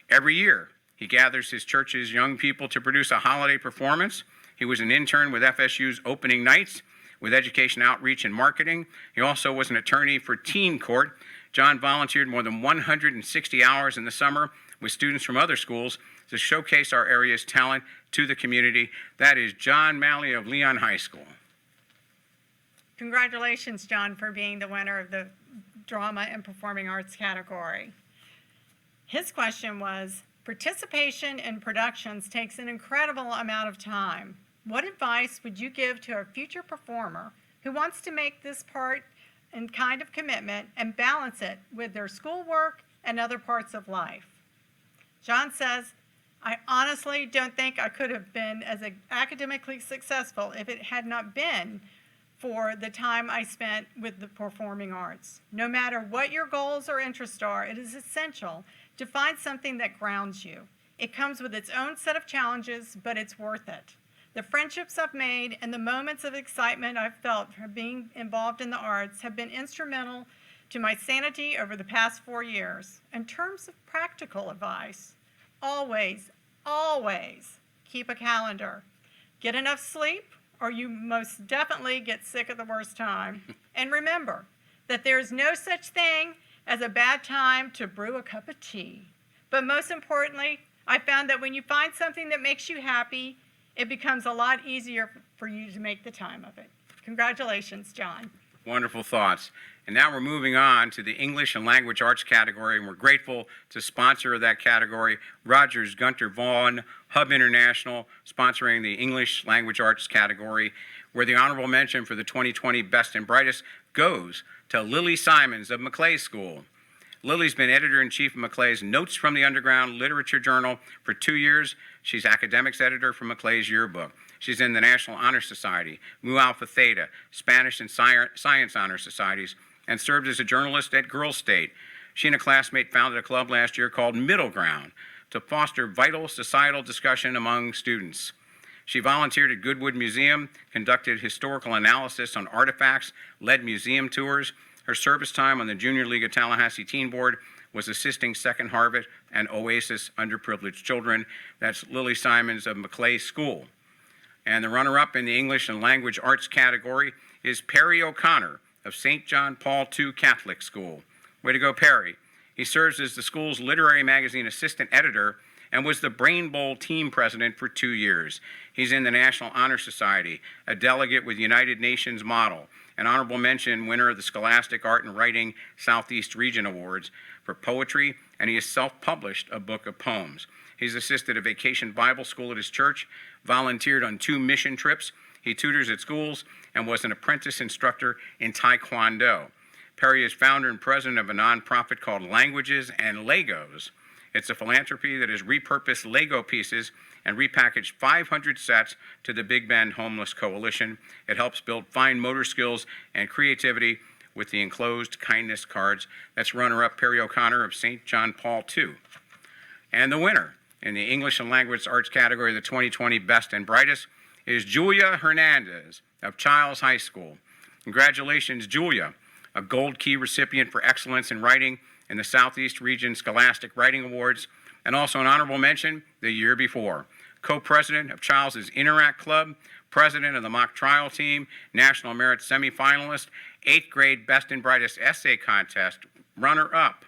B: Every year, he gathers his church's young people to produce a holiday performance. He was an intern with FSU's opening nights with education outreach and marketing. He also was an attorney for Teen Court. John volunteered more than 160 hours in the summer with students from other schools to showcase our area's talent to the community. That is John Malley of Leon High School.
A: Congratulations, John, for being the winner of the drama and performing arts category. His question was, participation in productions takes an incredible amount of time. What advice would you give to a future performer who wants to make this part and kind of commitment and balance it with their schoolwork and other parts of life? John says, I honestly don't think I could have been as academically successful if it had not been for the time I spent with the performing arts. No matter what your goals or interests are, it is essential to find something that grounds you. It comes with its own set of challenges, but it's worth it. The friendships I've made and the moments of excitement I've felt from being involved in the arts have been instrumental to my sanity over the past 4 years. In terms of practical advice, always keep a calendar. Get enough sleep, or you most definitely get sick at the worst time. And remember that there is no such thing as a bad time to brew a cup of tea. But most importantly, I found that when you find something that makes you happy, it becomes a lot easier for you to make the time of it. Congratulations, John.
B: Wonderful thoughts. And now we're moving on to the English and Language Arts category, and we're grateful to sponsor of that category, Rogers Gunter Vaughan Hub International, sponsoring the English Language Arts category, where the honorable mention for the 2020 Best and Brightest goes to Lilly Simmons of Maclay School. Lily's been editor-in-chief of Maclay's Notes from the Underground Literature Journal for 2 years. She's academics editor for Maclay's yearbook. She's in the National Honor Society, Mu Alpha Theta, Spanish and Science Honor Societies, and served as a journalist at Girls State. She and a classmate founded a club last year called Middle Ground to foster vital societal discussion among students. She volunteered at Goodwood Museum, conducted historical analysis on artifacts, led museum tours. Her service time on the Junior League of Tallahassee Teen Board was assisting Second Harvest and Oasis underprivileged children. That's Lilly Simmons of Maclay School. And the runner-up in the English and Language Arts category is Percy OConnor of St. John Paul II Catholic School. Way to go, Perry. He serves as the school's literary magazine assistant editor and was the Brain Bowl team president for 2 years. He's in the National Honor Society, a delegate with United Nations Model, an honorable mention winner of the Scholastic Art and Writing Southeast Region Awards for poetry, and he has self-published a book of poems. He's assisted a vacation Bible school at his church, volunteered on 2 mission trips, he tutors at schools, and was an apprentice instructor in Taekwondo. Perry is founder and president of a nonprofit called Languages and Legos. It's a philanthropy that has repurposed Lego pieces and repackaged 500 sets to the Big Bend Homeless Coalition. It helps build fine motor skills and creativity with the enclosed kindness cards. That's runner-up Percy OConnor of St. John Paul II. And the winner in the English and Language Arts category of the 2020 Best and Brightest is Julia Hernandez of Childs High School. Congratulations, Julia, a Gold Key recipient for excellence in writing in the Southeast Region Scholastic Writing Awards, and also an honorable mention the year before. Co-president of Childs' Interact Club, president of the mock trial team, National Merit semifinalist, 8th grade Best and Brightest essay contest, runner-up.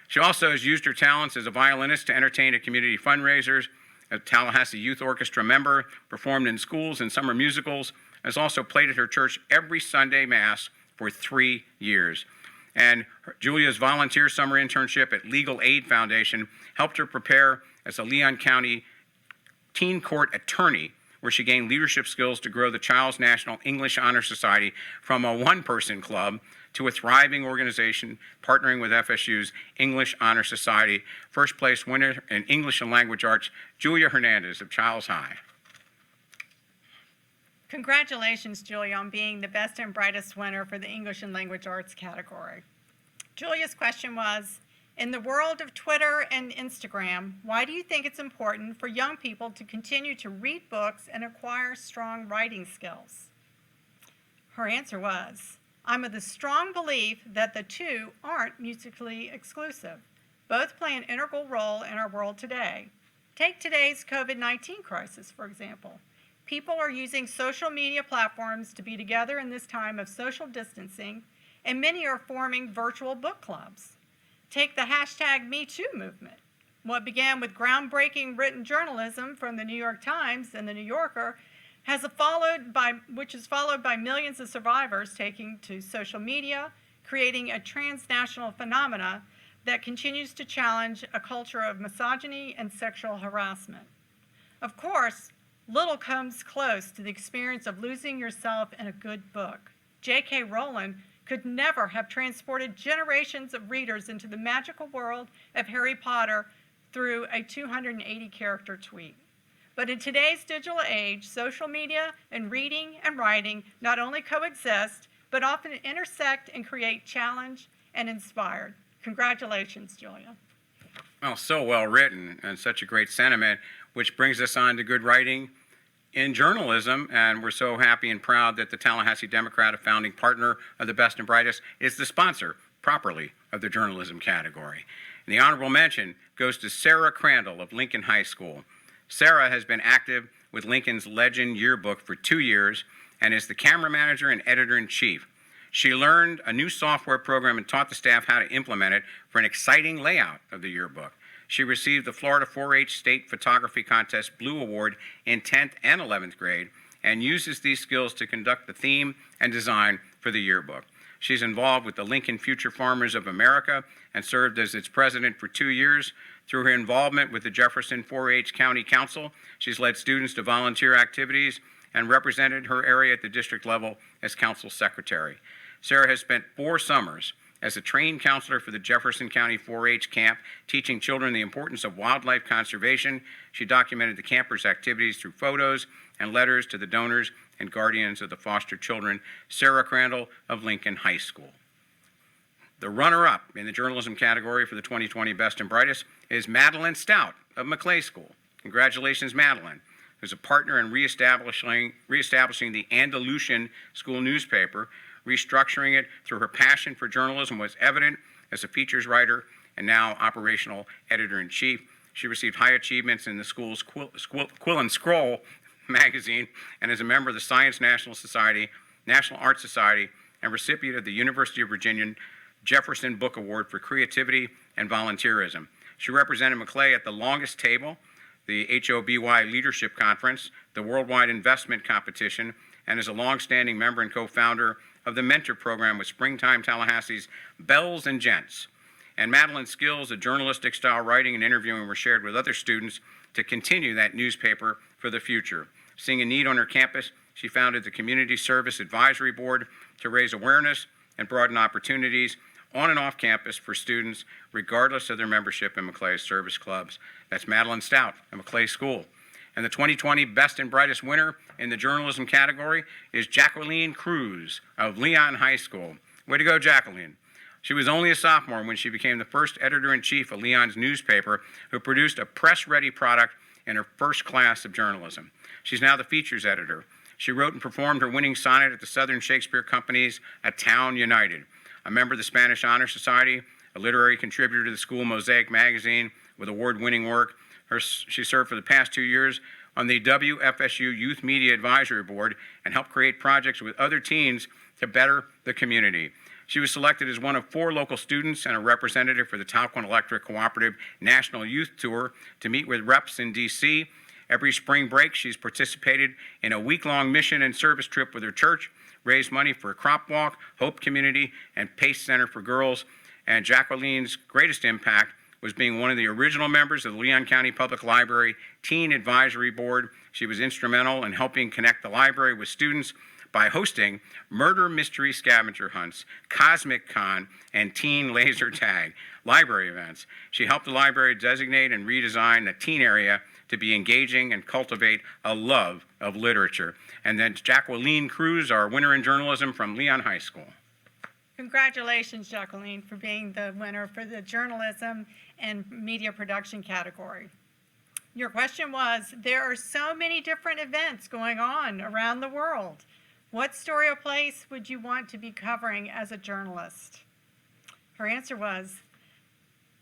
B: She also has used her talents as a violinist to entertain at community fundraisers, a Tallahassee Youth Orchestra member, performed in schools and summer musicals, has also played at her church every Sunday Mass for 3 years. And Julia's volunteer summer internship at Legal Aid Foundation helped her prepare as a Leon County teen court attorney, where she gained leadership skills to grow the Childs National English Honor Society from a one-person club to a thriving organization partnering with FSU's English Honor Society. First place winner in English and Language Arts, Julia Hernandez of Childs High.
A: Congratulations, Julia, on being the Best and Brightest winner for the English and Language Arts category. Julia's question was, in the world of Twitter and Instagram, why do you think it's important for young people to continue to read books and acquire strong writing skills? Her answer was, I'm of the strong belief that the two aren't mutually exclusive. Both play an integral role in our world today. Take today's COVID-19 crisis, for example. People are using social media platforms to be together in this time of social distancing, and many are forming virtual book clubs. Take the hashtag #MeToo movement. What began with groundbreaking written journalism from the New York Times and the New Yorker which is followed by millions of survivors taking to social media, creating a transnational phenomena that continues to challenge a culture of misogyny and sexual harassment. Of course, little comes close to the experience of losing yourself in a good book. J.K. Rowling could never have transported generations of readers into the magical world of Harry Potter through a 280-character tweet. But in today's digital age, social media and reading and writing not only coexist, but often intersect and create challenge and inspired. Congratulations, Julia.
B: Well, so well written and such a great sentiment, which brings us on to good writing in journalism, and we're so happy and proud that the Tallahassee Democrat, a founding partner of the Best and Brightest, is the sponsor properly of the journalism category. And the honorable mention goes to Sarah Crandall of Lincoln High School. Sarah has been active with Lincoln's Legend yearbook for 2 years and is the camera manager and editor-in-chief. She learned a new software program and taught the staff how to implement it for an exciting layout of the yearbook. She received the Florida 4-H State Photography Contest Blue Award in 10th and 11th grade and uses these skills to conduct the theme and design for the yearbook. She's involved with the Lincoln Future Farmers of America and served as its president for 2 years. Through her involvement with the Jefferson 4-H County Council, she's led students to volunteer activities and represented her area at the district level as council secretary. Sarah has spent 4 summers as a trained counselor for the Jefferson County 4-H camp, teaching children the importance of wildlife conservation. She documented the campers' activities through photos and letters to the donors and guardians of the foster children. Sarah Crandall of Lincoln High School. The runner-up in the journalism category for the 2020 Best and Brightest is Madeline Stout of Maclay School. Congratulations, Madeline, who's a partner in reestablishing the Andalusian school newspaper. Restructuring it through her passion for journalism was evident as a features writer and now operational editor-in-chief. She received high achievements in the school's Quill and Scroll magazine and is a member of the Science National Society, National Art Society, and recipient of the University of Virginia Jefferson Book Award for creativity and volunteerism. She represented Maclay at the Longest Table, the HOBY Leadership Conference, the Worldwide Investment Competition, and is a longstanding member and co-founder of the Mentor Program with Springtime Tallahassee's Bells and Gents. And Madeline's skills of journalistic style writing and interviewing were shared with other students to continue that newspaper for the future. Seeing a need on her campus, she founded the Community Service Advisory Board to raise awareness and broaden opportunities on and off campus for students, regardless of their membership in Maclay's service clubs. That's Madeline Stout at Maclay School. And the 2020 Best and Brightest winner in the journalism category is Jacqueline Cruz of Leon High School. Way to go, Jacqueline. She was only a sophomore when she became the first editor-in-chief of Leon's newspaper, who produced a press-ready product in her first class of journalism. She's now the features editor. She wrote and performed her winning sonnet at the Southern Shakespeare Company's A Town United, a member of the Spanish Honor Society, a literary contributor to the school Mosaic magazine with award-winning work. She served for the past 2 years on the WFSU Youth Media Advisory Board and helped create projects with other teens to better the community. She was selected as one of 4 local students and a representative for the Talcott Electric Cooperative National Youth Tour to meet with reps in D.C. Every spring break, she's participated in a week-long mission and service trip with her church, raised money for a crop walk, Hope Community, and Pace Center for Girls. And Jacqueline's greatest impact was being one of the original members of the Leon County Public Library Teen Advisory Board. She was instrumental in helping connect the library with students by hosting murder mystery scavenger hunts, Cosmic Con, and teen laser tag library events. She helped the library designate and redesign the teen area to be engaging and cultivate a love of literature. And then Jacqueline Cruz, our winner in journalism from Leon High School.
A: Congratulations, Jacqueline, for being the winner for the journalism and media production category. Your question was, there are so many different events going on around the world. What story or place would you want to be covering as a journalist? Her answer was,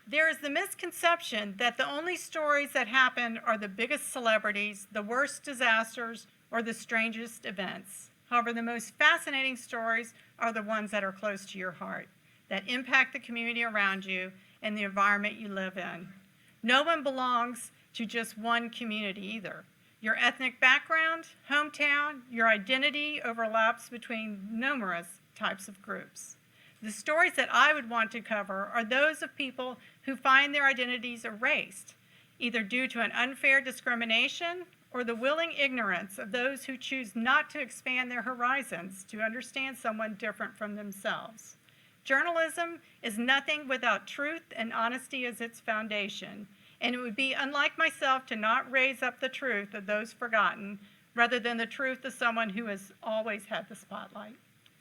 A: there is the misconception that the only stories that happen are the biggest celebrities, the worst disasters, or the strangest events. However, the most fascinating stories are the ones that are close to your heart, that impact the community around you and the environment you live in. No one belongs to just one community either. Your ethnic background, hometown, your identity overlaps between numerous types of groups. The stories that I would want to cover are those of people who find their identities erased, either due to an unfair discrimination or the willing ignorance of those who choose not to expand their horizons to understand someone different from themselves. Journalism is nothing without truth and honesty as its foundation, and it would be unlike myself to not raise up the truth of those forgotten rather than the truth of someone who has always had the spotlight.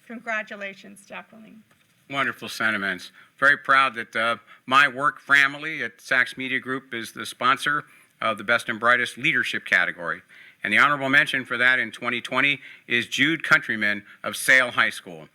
A: Congratulations, Jacqueline.
B: Wonderful sentiments. Very proud that my work family at Sachs Media Group is the sponsor of the Best and Brightest Leadership category. And the honorable mention for that in 2020 is Jude Countryman of Sale High School.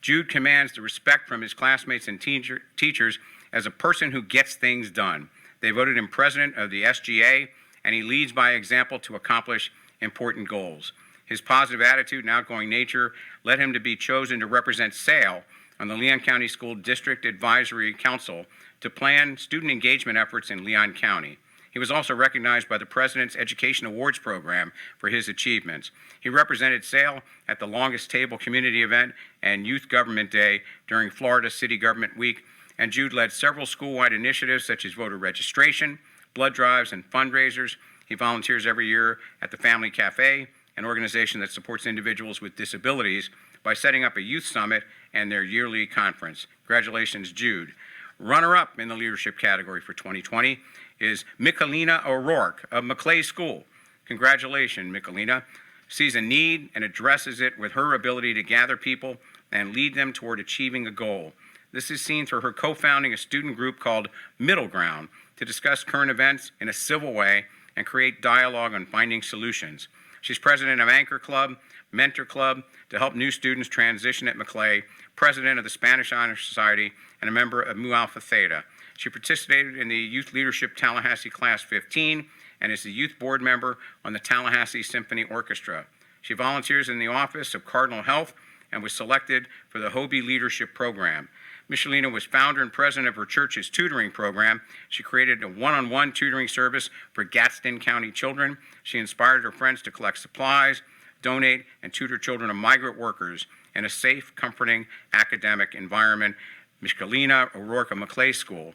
B: Jude commands the respect from his classmates and teachers as a person who gets things done. They voted him president of the SGA, and he leads by example to accomplish important goals. His positive attitude and outgoing nature led him to be chosen to represent Sale on the Leon County School District Advisory Council to plan student engagement efforts in Leon County. He was also recognized by the President's Education Awards Program for his achievements. He represented SAIL at the Longest Table Community Event and Youth Government Day during Florida City Government Week, and Jude led several school-wide initiatives such as voter registration, blood drives, and fundraisers. He volunteers every year at the Family Cafe, an organization that supports individuals with disabilities, by setting up a youth summit and their yearly conference. Congratulations, Jude. Runner-up in the leadership category for 2020 is Michelina ORourke of Maclay School. Congratulations, Michelina. Sees a need and addresses it with her ability to gather people and lead them toward achieving a goal. This is seen through her co-founding a student group called Middle Ground to discuss current events in a civil way and create dialogue on finding solutions. She's president of Anchor Club, Mentor Club, to help new students transition at Maclay, president of the Spanish Honor Society, and a member of Mu Alpha Theta. She participated in the Youth Leadership Tallahassee Class 15 and is the youth board member on the Tallahassee Symphony Orchestra. She volunteers in the Office of Cardinal Health and was selected for the Hobie Leadership Program. Michelina was founder and president of her church's tutoring program. She created a one-on-one tutoring service for Gadsden County children. She inspired her friends to collect supplies, donate, and tutor children of migrant workers in a safe, comforting academic environment. Michelina ORourke of Maclay School.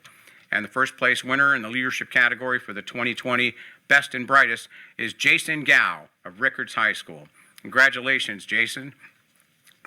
B: And the first place winner in the leadership category for the 2020 Best and Brightest is Jason Gao of Rickards High School. Congratulations, Jason.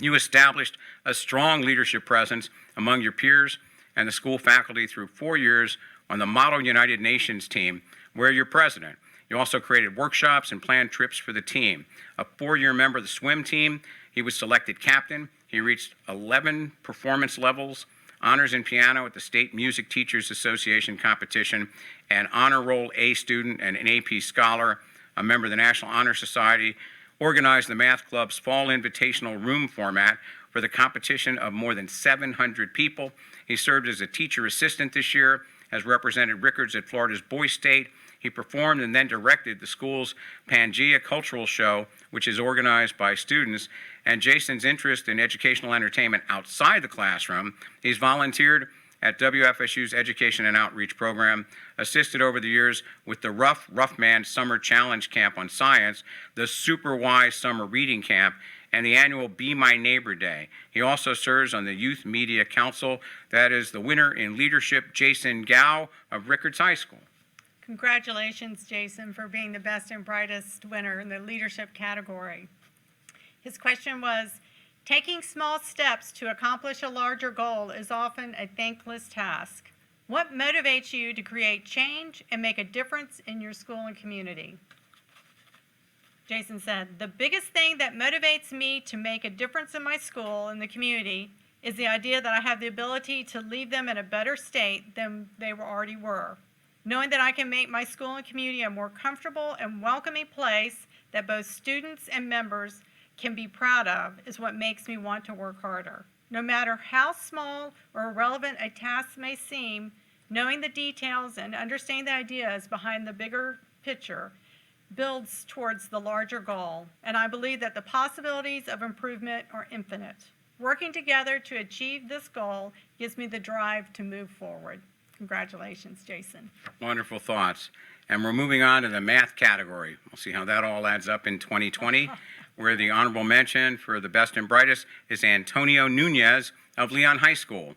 B: You established a strong leadership presence among your peers and the school faculty through 4 years on the Model United Nations team, where you're president. You also created workshops and planned trips for the team. A 4-year member of the swim team, he was selected captain. He reached 11 performance levels, honors in piano at the State Music Teachers Association competition, and honor roll A student and an AP scholar, a member of the National Honor Society, organized the Math Club's Fall Invitational Room format for the competition of more than 700 people. He served as a teacher assistant this year, has represented Rickards at Florida's Boys State. He performed and then directed the school's Pangea Cultural Show, which is organized by students. And Jason's interest in educational entertainment outside the classroom, he's volunteered at WFSU's Education and Outreach Program, assisted over the years with the Rough Man Summer Challenge Camp on Science, the Super Wise Summer Reading Camp, and the annual Be My Neighbor Day. He also serves on the Youth Media Council. That is the winner in leadership, Jason Gao of Rickards High School.
A: Congratulations, Jason, for being the best and brightest winner in the leadership category. His question was, taking small steps to accomplish a larger goal is often a thankless task. What motivates you to create change and make a difference in your school and community? Jason said, the biggest thing that motivates me to make a difference in my school and the community is the idea that I have the ability to leave them in a better state than they already were. Knowing that I can make my school and community a more comfortable and welcoming place that both students and members can be proud of is what makes me want to work harder. No matter how small or irrelevant a task may seem, knowing the details and understanding the ideas behind the bigger picture builds towards the larger goal, and I believe that the possibilities of improvement are infinite. Working together to achieve this goal gives me the drive to move forward. Congratulations, Jason.
B: Wonderful thoughts. And we're moving on to the math category. We'll see how that all adds up in 2020, where the honorable mention for the best and brightest is Antonio Nunez of Leon High School.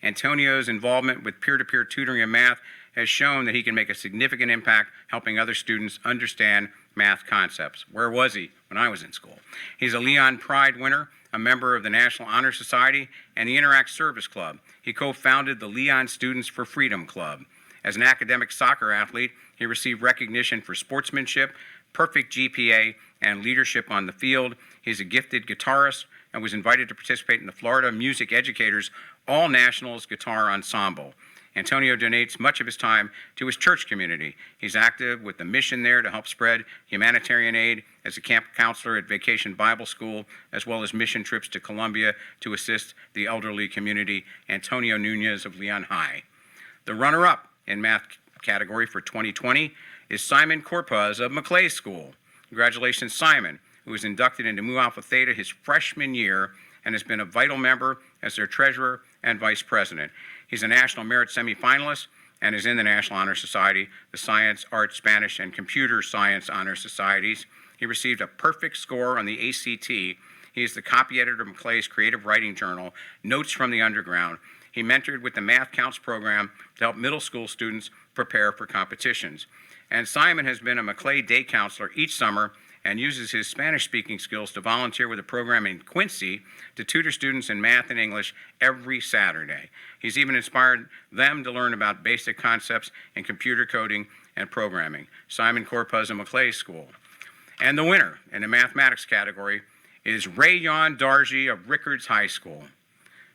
B: Antonio's involvement with peer-to-peer tutoring in math has shown that he can make a significant impact helping other students understand math concepts. Where was he when I was in school? He's a Leon Pride winner, a member of the National Honor Society and the Interact Service Club. He co-founded the Leon Students for Freedom Club. As an academic soccer athlete, he received recognition for sportsmanship, perfect GPA, and leadership on the field. He's a gifted guitarist and was invited to participate in the Florida Music Educators All Nationals Guitar Ensemble. Antonio donates much of his time to his church community. He's active with the mission there to help spread humanitarian aid as a camp counselor at Vacation Bible School, as well as mission trips to Colombia to assist the elderly community. Antonio Nunez of Leon High. The runner-up in math category for 2020 is Simon Corpuz of Maclay School. Congratulations, Simon, who was inducted into Mu Alpha Theta his freshman year and has been a vital member as their treasurer and Vice President. He's a National Merit semifinalist and is in the National Honor Society, the Science, Art, Spanish, and Computer Science Honor Societies. He received a perfect score on the ACT. He is the copy editor of Maclay's creative writing journal, Notes from the Underground. He mentored with the Math Counts program to help middle school students prepare for competitions. And Simon has been a Maclay day counselor each summer and uses his Spanish-speaking skills to volunteer with a program in Quincy to tutor students in math and English every Saturday. He's even inspired them to learn about basic concepts in computer coding and programming. Simon Corpuz of Maclay School. And the winner in the mathematics category is Rayon Darji of Rickards High School.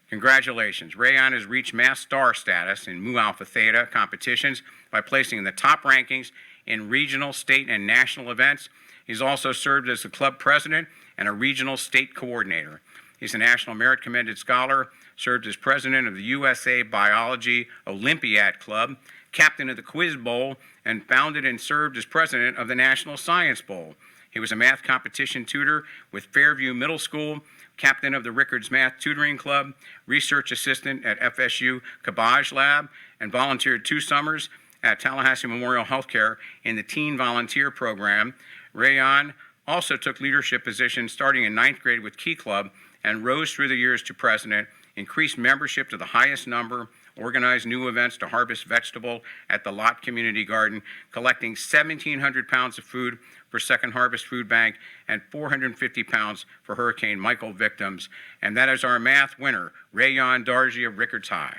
B: Congratulations. Rayon has reached Math Star status in Mu Alpha Theta competitions by placing in the top rankings in regional, state, and national events. He's also served as the club president and a regional state coordinator. He's a National Merit Commended Scholar, served as president of the USA Biology Olympiad Club, captain of the Quiz Bowl, and founded and served as president of the National Science Bowl. He was a math competition tutor with Fairview Middle School, captain of the Rickards Math Tutoring Club, research assistant at FSU Cabbage Lab, and volunteered 2 summers at Tallahassee Memorial Healthcare in the Teen Volunteer Program. Rayon also took leadership positions starting in 9th grade with Key Club and rose through the years to president, increased membership to the highest number, organized new events to harvest vegetable at the Lot Community Garden, collecting 1,700 pounds of food for Second Harvest Food Bank and 450 pounds for Hurricane Michael victims. And that is our math winner, Rayon Darji of Rickards High.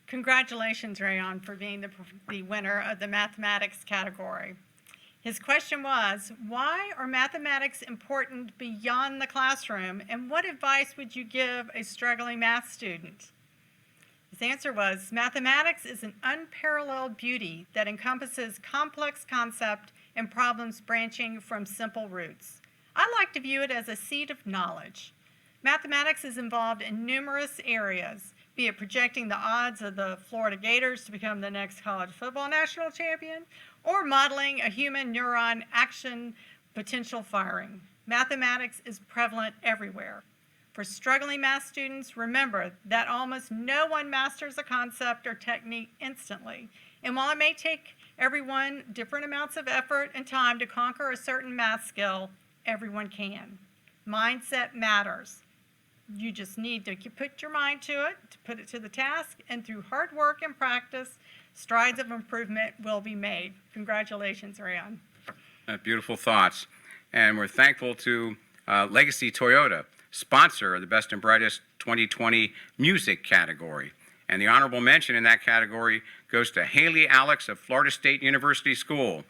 A: Congratulations, Rayon, for being the winner of the mathematics category. His question was, why are mathematics important beyond the classroom, and what advice would you give a struggling math student? His answer was, mathematics is an unparalleled beauty that encompasses complex concepts and problems branching from simple roots. I like to view it as a seed of knowledge. Mathematics is involved in numerous areas, be it projecting the odds of the Florida Gators to become the next college football national champion, or modeling a human neuron action potential firing. Mathematics is prevalent everywhere. For struggling math students, remember that almost no one masters a concept or technique instantly. And while it may take everyone different amounts of effort and time to conquer a certain math skill, everyone can. Mindset matters. You just need to put your mind to it, to put it to the task, and through hard work and practice, strides of improvement will be made. Congratulations, Rayon.
B: Beautiful thoughts. And we're thankful to Legacy Toyota, sponsor of the Best and Brightest 2020 music category. And the honorable mention in that category goes to Haley Alex of Florida State University School.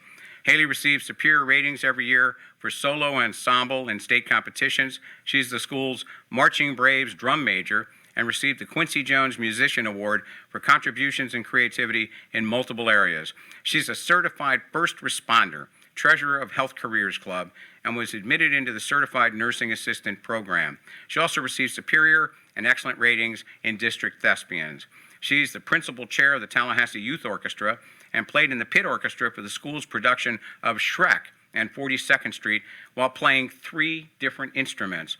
B: Haley receives superior ratings every year for solo ensemble in state competitions. She's the school's Marching Braves drum major and received the Quincy Jones Musician Award for contributions and creativity in multiple areas. She's a certified first responder, treasurer of Health Careers Club, and was admitted into the Certified Nursing Assistant program. She also received superior and excellent ratings in district thespians. She's the principal chair of the Tallahassee Youth Orchestra and played in the pit orchestra for the school's production of Shrek and 42nd Street while playing 3 different instruments.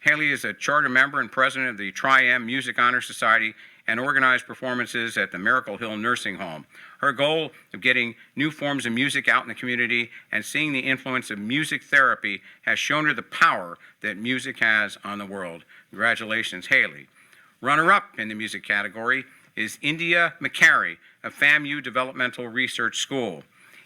B: Haley is a charter member and president of the Tri-M Music Honor Society and organized performances at the Miracle Hill Nursing Home. Her goal of getting new forms of music out in the community and seeing the influence of music therapy has shown her the power that music has on the world. Congratulations, Haley. Runner-up in the music category is India McCary of FAMU Developmental Research School.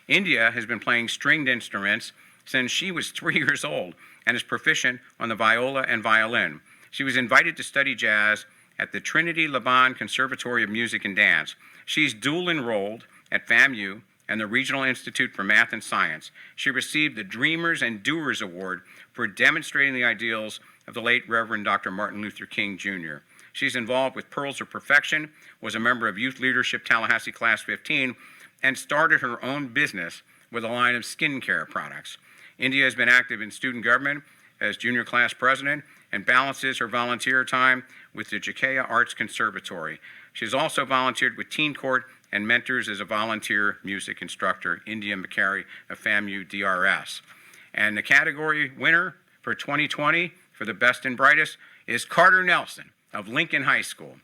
B: India has been playing stringed instruments since she was 3 years old and is proficient on the viola and violin. She was invited to study jazz at the Trinity Laban Conservatory of Music and Dance. She's dual enrolled at FAMU and the Regional Institute for Math and Science. She received the Dreamers and Doers Award for demonstrating the ideals of the late Reverend Dr. Martin Luther King Jr. She's involved with Pearls of Perfection, was a member of Youth Leadership Tallahassee Class 15, and started her own business with a line of skincare products. India has been active in student government as junior class president and balances her volunteer time with the Jacqueline Arts Conservatory. She's also volunteered with Teen Court and mentors as a volunteer music instructor, India McCary of FAMU DRS. And the category winner for 2020 for the Best and Brightest is Carter Nelson of Lincoln High School.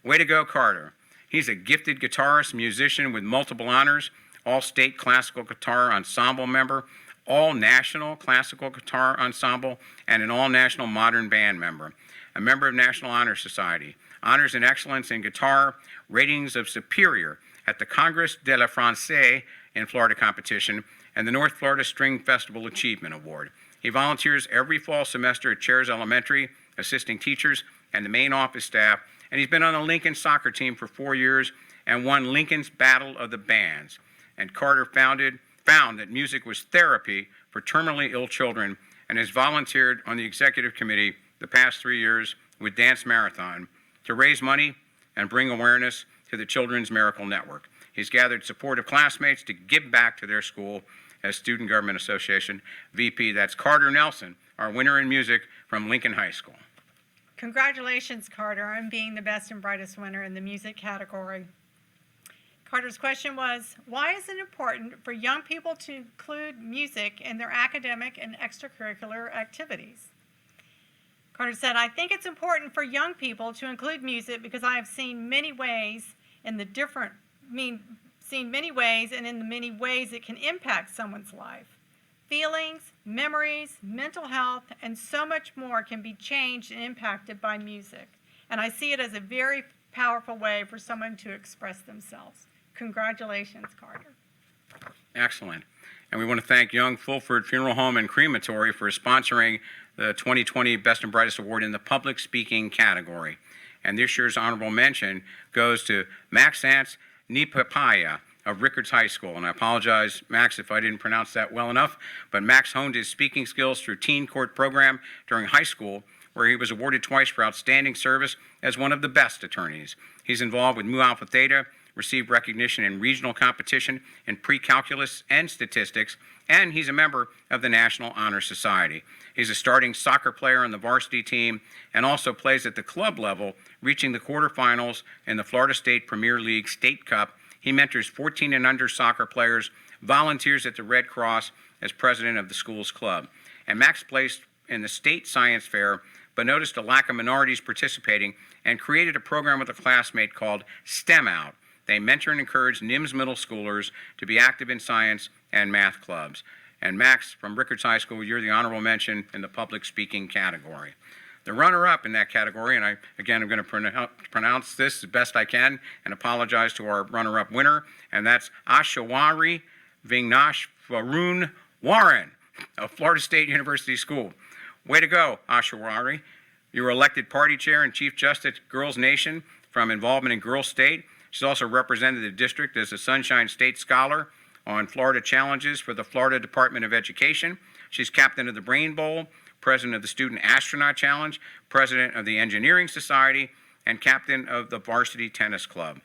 B: Way to go, Carter. He's a gifted guitarist, musician with multiple honors, all-state classical guitar ensemble member, all-national classical guitar ensemble, and an all-national modern band member. A member of National Honor Society, honors and excellence in guitar, ratings of superior at the Congrès de la Française in Florida competition, and the North Florida String Festival Achievement Award. He volunteers every fall semester at Chairs Elementary, assisting teachers and the main office staff, and he's been on the Lincoln soccer team for 4 years and won Lincoln's Battle of the Bands. And Carter found that music was therapy for terminally ill children and has volunteered on the executive committee the past 3 years with Dance Marathon to raise money and bring awareness to the Children's Miracle Network. He's gathered support of classmates to give back to their school as Student Government Association VP. That's Carter Nelson, our winner in music from Lincoln High School.
A: Congratulations, Carter, on being the best and brightest winner in the music category. Carter's question was, why is it important for young people to include music in their academic and extracurricular activities? Carter said, I think it's important for young people to include music because I have seen many ways and in the many ways it can impact someone's life. Feelings, memories, mental health, and so much more can be changed and impacted by music. And I see it as a very powerful way for someone to express themselves. Congratulations, Carter.
B: Excellent. And we want to thank Young Fulford Funeral Home and Crematory for sponsoring the 2020 Best and Brightest Award in the public speaking category. And this year's honorable mention goes to Maxance Nipapaya of Rickards High School. And I apologize, Max, if I didn't pronounce that well enough, but Max honed his speaking skills through teen court program during high school, where he was awarded twice for outstanding service as one of the best attorneys. He's involved with Mu Alpha Theta, received recognition in regional competition in pre-calculus and statistics, and he's a member of the National Honor Society. He's a starting soccer player on the varsity team and also plays at the club level, reaching the quarterfinals in the Florida State Premier League State Cup. He mentors 14 and under soccer players, volunteers at the Red Cross as president of the school's club. And Max placed in the state science fair, but noticed a lack of minorities participating and created a program with a classmate called STEM Out. They mentor and encourage NIMS middle schoolers to be active in science and math clubs. And Max, from Rickards High School, you're the honorable mention in the public speaking category. The runner-up in that category, and I'm going to pronounce this as best I can and apologize to our runner-up winner, and that's Ashawari Vignash Varun Warren of Florida State University School. Way to go, Ashawari. You were elected party chair and Chief Justice Girls Nation from involvement in Girls State. She's also represented the district as a Sunshine State Scholar on Florida Challenges for the Florida Department of Education. She's captain of the Brain Bowl, president of the Student Astronaut Challenge, president of the Engineering Society, and captain of the Varsity Tennis Club.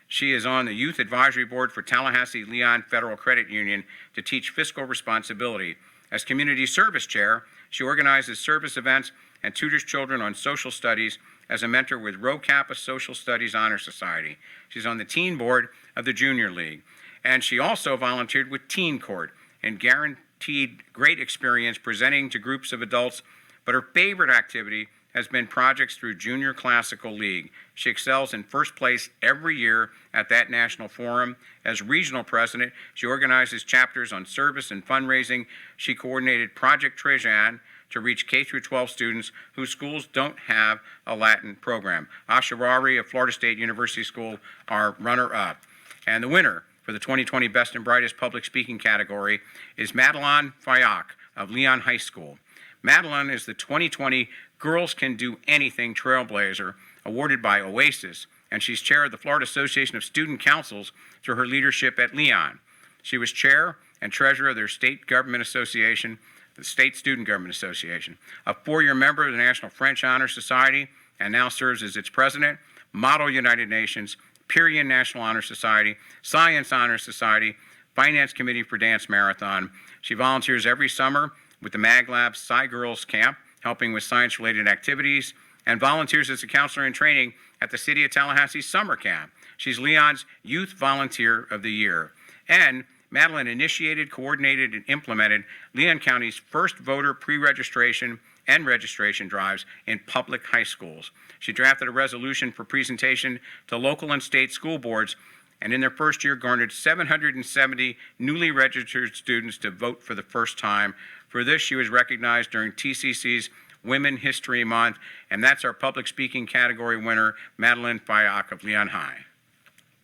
B: She is on the Youth Advisory Board for Tallahassee Leon Federal Credit Union to teach fiscal responsibility. As community service chair, she organizes service events and tutors children on social studies as a mentor with Rho Kappa Social Studies Honor Society. She's on the teen board of the Junior League. And she also volunteered with Teen Court and guaranteed great experience presenting to groups of adults, but her favorite activity has been projects through Junior Classical League. She excels in first place every year at that national forum. As regional president, she organizes chapters on service and fundraising. She coordinated Project Trejan to reach K-12 students whose schools don't have a Latin program. Ashawari of Florida State University School, our runner-up. And the winner for the 2020 Best and Brightest Public Speaking category is Madeline Fayak of Leon High School. Madeline is the 2020 Girls Can Do Anything Trailblazer, awarded by Oasis, and she's chair of the Florida Association of Student Councils through her leadership at Leon. She was chair and treasurer of their state government association, the State Student Government Association, a 4-year member of the National French Honor Society, and now serves as its president, Model United Nations, Purian National Honor Society, Science Honor Society, Finance Committee for Dance Marathon. She volunteers every summer with the Mag Lab Sci Girls Camp, helping with science-related activities, and volunteers as a counselor in training at the City of Tallahassee Summer Camp. She's Leon's Youth Volunteer of the Year. And Madeline initiated, coordinated, and implemented Leon County's first voter pre-registration and registration drives in public high schools. She drafted a resolution for presentation to local and state school boards, and in their first year garnered 770 newly registered students to vote for the first time. For this, she was recognized during TCC's Women History Month, and that's our public speaking category winner, Madeline Stout of Leon High.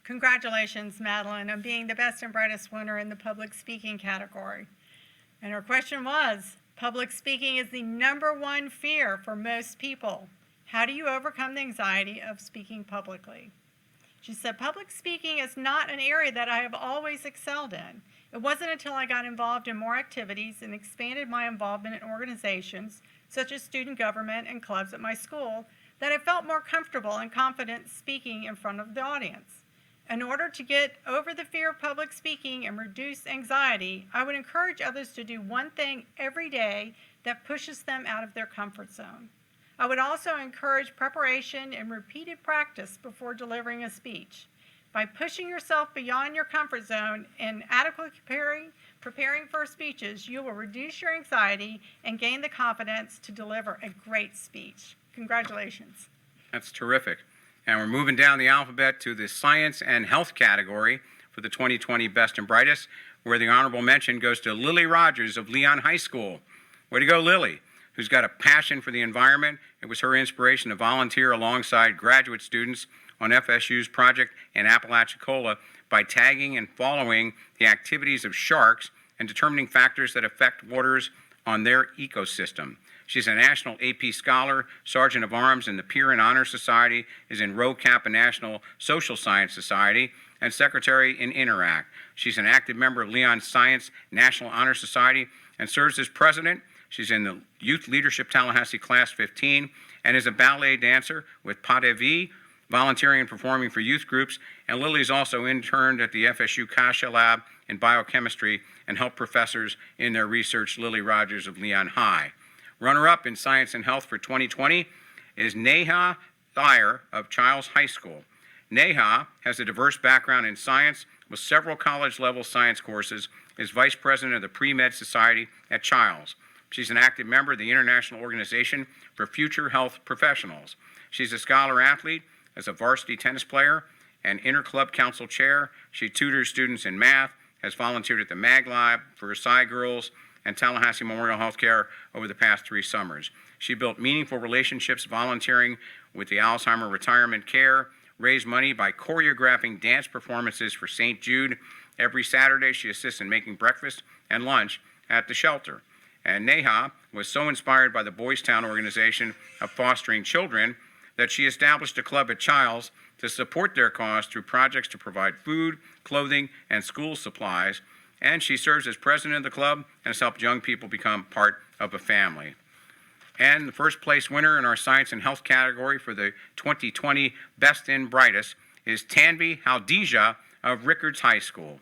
A: Congratulations, Madeline, on being the best and brightest winner in the public speaking category. And her question was, public speaking is the #1 fear for most people. How do you overcome the anxiety of speaking publicly? She said, public speaking is not an area that I have always excelled in. It wasn't until I got involved in more activities and expanded my involvement in organizations, such as student government and clubs at my school, that I felt more comfortable and confident speaking in front of the audience. In order to get over the fear of public speaking and reduce anxiety, I would encourage others to do one thing every day that pushes them out of their comfort zone. I would also encourage preparation and repeated practice before delivering a speech. By pushing yourself beyond your comfort zone and adequately preparing for speeches, you will reduce your anxiety and gain the confidence to deliver a great speech. Congratulations.
B: That's terrific. And we're moving down the alphabet to the science and health category for the 2020 Best and Brightest, where the honorable mention goes to Lilly Rogers of Leon High School. Way to go, Lilly, who's got a passion for the environment. It was her inspiration to volunteer alongside graduate students on FSU's project in Apalachicola by tagging and following the activities of sharks and determining factors that affect waters on their ecosystem. She's a National AP Scholar, Sergeant of Arms in the Peer and Honor Society, is in Rho Kappa National Social Science Society, and Secretary in Interact. She's an active member of Leon Science National Honor Society and serves as president. She's in the Youth Leadership Tallahassee Class 15 and is a ballet dancer with Pas de Vie, volunteering and performing for youth groups. And Lily's also interned at the FSU Kasha Lab in biochemistry and helped professors in their research. Lilly Rogers of Leon High. Runner-up in Science and Health for 2020 is Neha Thayer of Childs High School. Neha has a diverse background in science with several college-level science courses, is vice president of the Pre-Med Society at Childs. She's an active member of the International Organization for Future Health Professionals. She's a scholar athlete, as a varsity tennis player, and inter-club council chair. She tutors students in math, has volunteered at the Mag Lab for Versailles Girls and Tallahassee Memorial Healthcare over the past 3 summers. She built meaningful relationships volunteering with the Alzheimer Retirement Care, raised money by choreographing dance performances for St. Jude. Every Saturday, she assists in making breakfast and lunch at the shelter. And Neha was so inspired by the Boys Town organization of fostering children that she established a club at Childs to support their cause through projects to provide food, clothing, and school supplies. And she serves as president of the club and has helped young people become part of a family. And the first place winner in our science and health category for the 2020 Best and Brightest is Tanvi Haldija of Rickards High School.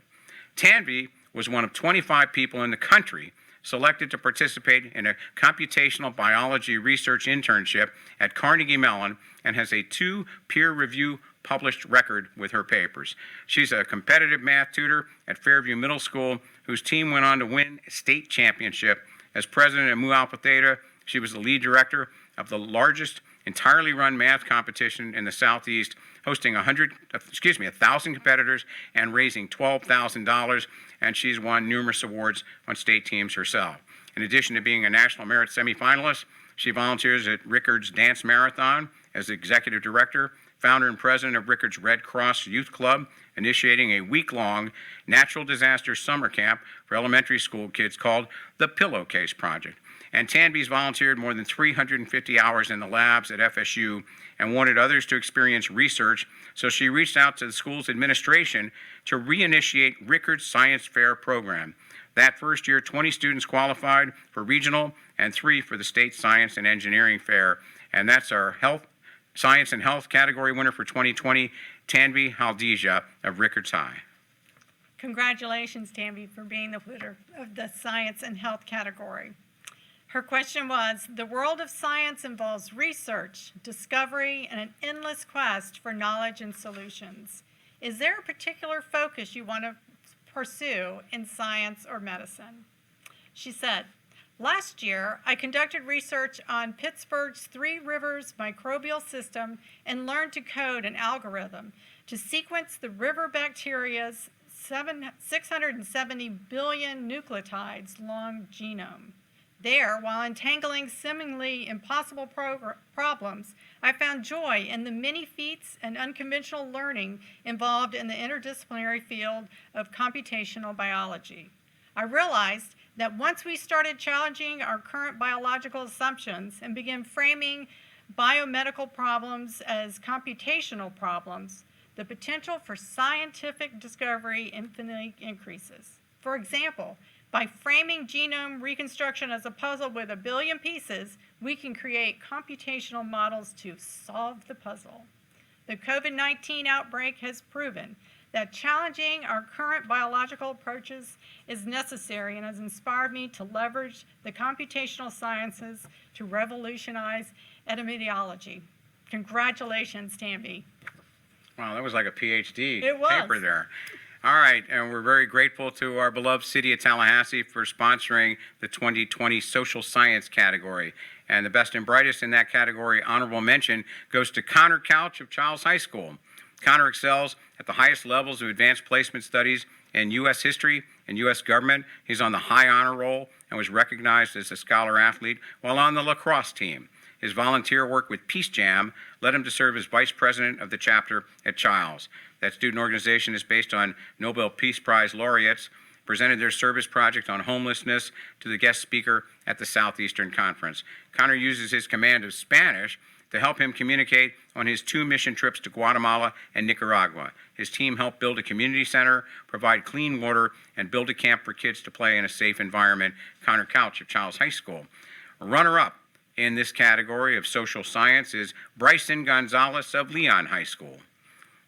B: Tanvi was one of 25 people in the country selected to participate in a computational biology research internship at Carnegie Mellon and has a 2 peer-review published record with her papers. She's a competitive math tutor at Fairview Middle School, whose team went on to win a state championship. As president of Mu Alpha Theta, she was the lead director of the largest entirely run math competition in the Southeast, hosting 1,000 competitors and raising $12,000, and she's won numerous awards on state teams herself. In addition to being a National Merit semifinalist, she volunteers at Rickards Dance Marathon as executive director, founder and president of Rickards Red Cross Youth Club, initiating a week-long natural disaster summer camp for elementary school kids called the Pillowcase Project. And Tanvi's volunteered more than 350 hours in the labs at FSU and wanted others to experience research, so she reached out to the school's administration to reinitiate Rickards Science Fair program. That first year, 20 students qualified for regional and 3 for the state science and engineering fair. And that's our science and health category winner for 2020, Tanvi Haldija of Rickards High.
A: Congratulations, Tanvi, for being the winner of the science and health category. Her question was, the world of science involves research, discovery, and an endless quest for knowledge and solutions. Is there a particular focus you want to pursue in science or medicine? She said, Last year, I conducted research on Pittsburgh's Three Rivers microbial system and learned to code an algorithm to sequence the river bacteria's 670 billion nucleotides long genome. There, while untangling seemingly impossible problems, I found joy in the many feats and unconventional learning involved in the interdisciplinary field of computational biology. I realized that once we started challenging our current biological assumptions and began framing biomedical problems as computational problems, the potential for scientific discovery infinitely increases. For example, by framing genome reconstruction as a puzzle with a billion pieces, we can create computational models to solve the puzzle. The COVID-19 outbreak has proven that challenging our current biological approaches is necessary and has inspired me to leverage the computational sciences to revolutionize epidemiology. Congratulations, Tammy.
B: Wow, that was like a PhD
A: It was.
B: paper there. All right, and we're very grateful to our beloved city of Tallahassee for sponsoring the 2020 social science category. And the best and brightest in that category, honorable mention, goes to Connor Couch of Childs High School. Connor excels at the highest levels of advanced placement studies in U.S. history and U.S. government. He's on the high honor roll and was recognized as a scholar athlete while on the lacrosse team. His volunteer work with Peace Jam led him to serve as vice president of the chapter at Childs. That student organization is based on Nobel Peace Prize laureates, presented their service project on homelessness to the guest speaker at the Southeastern Conference. Connor uses his command of Spanish to help him communicate on his 2 mission trips to Guatemala and Nicaragua. His team helped build a community center, provide clean water, and build a camp for kids to play in a safe environment. Connor Couch of Childs High School. Runner-up in this category of social science is Bryson Gonzalez of Leon High School.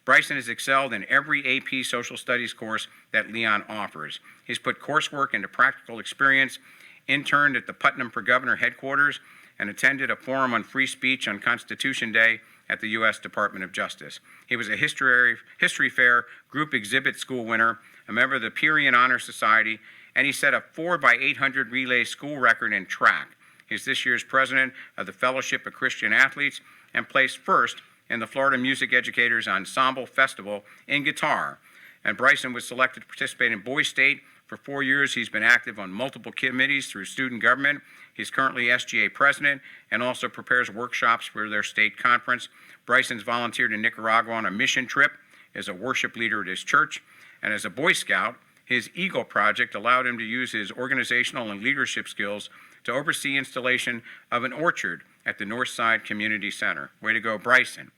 B: Bryson has excelled in every AP social studies course that Leon offers. He's put coursework into practical experience, interned at the Putnam for Governor headquarters, and attended a forum on free speech on Constitution Day at the U.S. Department of Justice. He was a History Fair group exhibit school winner, a member of the Pierian Honor Society, and he set a 4x800 relay school record in track. He's this year's president of the Fellowship of Christian Athletes and placed first in the Florida Music Educators Ensemble Festival in guitar. And Bryson was selected to participate in Boys State. For 4 years, he's been active on multiple committees through student government. He's currently SGA president and also prepares workshops for their state conference. Bryson's volunteered in Nicaragua on a mission trip as a worship leader at his church. And as a Boy Scout, his Eagle Project allowed him to use his organizational and leadership skills to oversee installation of an orchard at the Northside Community Center. Way to go, Bryson.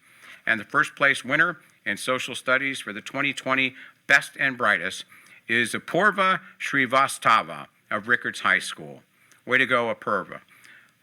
B: And the first place winner in social studies for the 2020 Best and Brightest is Apurva Srivastava of Rickards High School. Way to go, Apurva.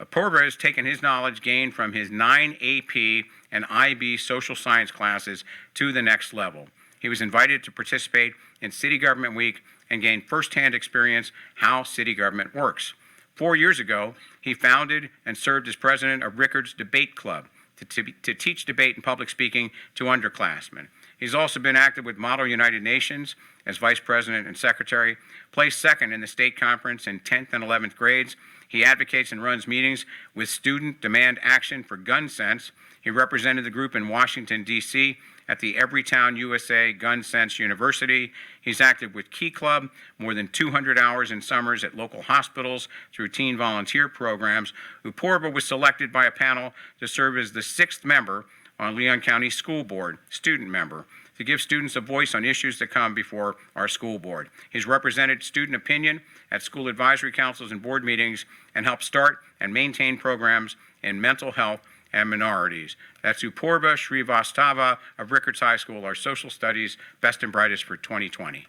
B: Apurva has taken his knowledge gained from his 9 AP and IB social science classes to the next level. He was invited to participate in City Government Week and gain firsthand experience how city government works. 4 years ago, he founded and served as president of Rickards Debate Club to teach debate and public speaking to underclassmen. He's also been active with Model United Nations as vice president and secretary, placed second in the state conference in 10th and 11th grades. He advocates and runs meetings with Student Demand Action for Gun Sense. He represented the group in Washington, D.C. at the Everytown USA Gun Sense University. He's active with Key Club, more than 200 hours in summers at local hospitals through teen volunteer programs. Apurva was selected by a panel to serve as the 6th member on Leon County School Board, student member, to give students a voice on issues that come before our school board. He's represented student opinion at school advisory councils and board meetings and helped start and maintain programs in mental health and minorities. That's Apurva Srivastava of Rickards High School, our social studies best and brightest for 2020.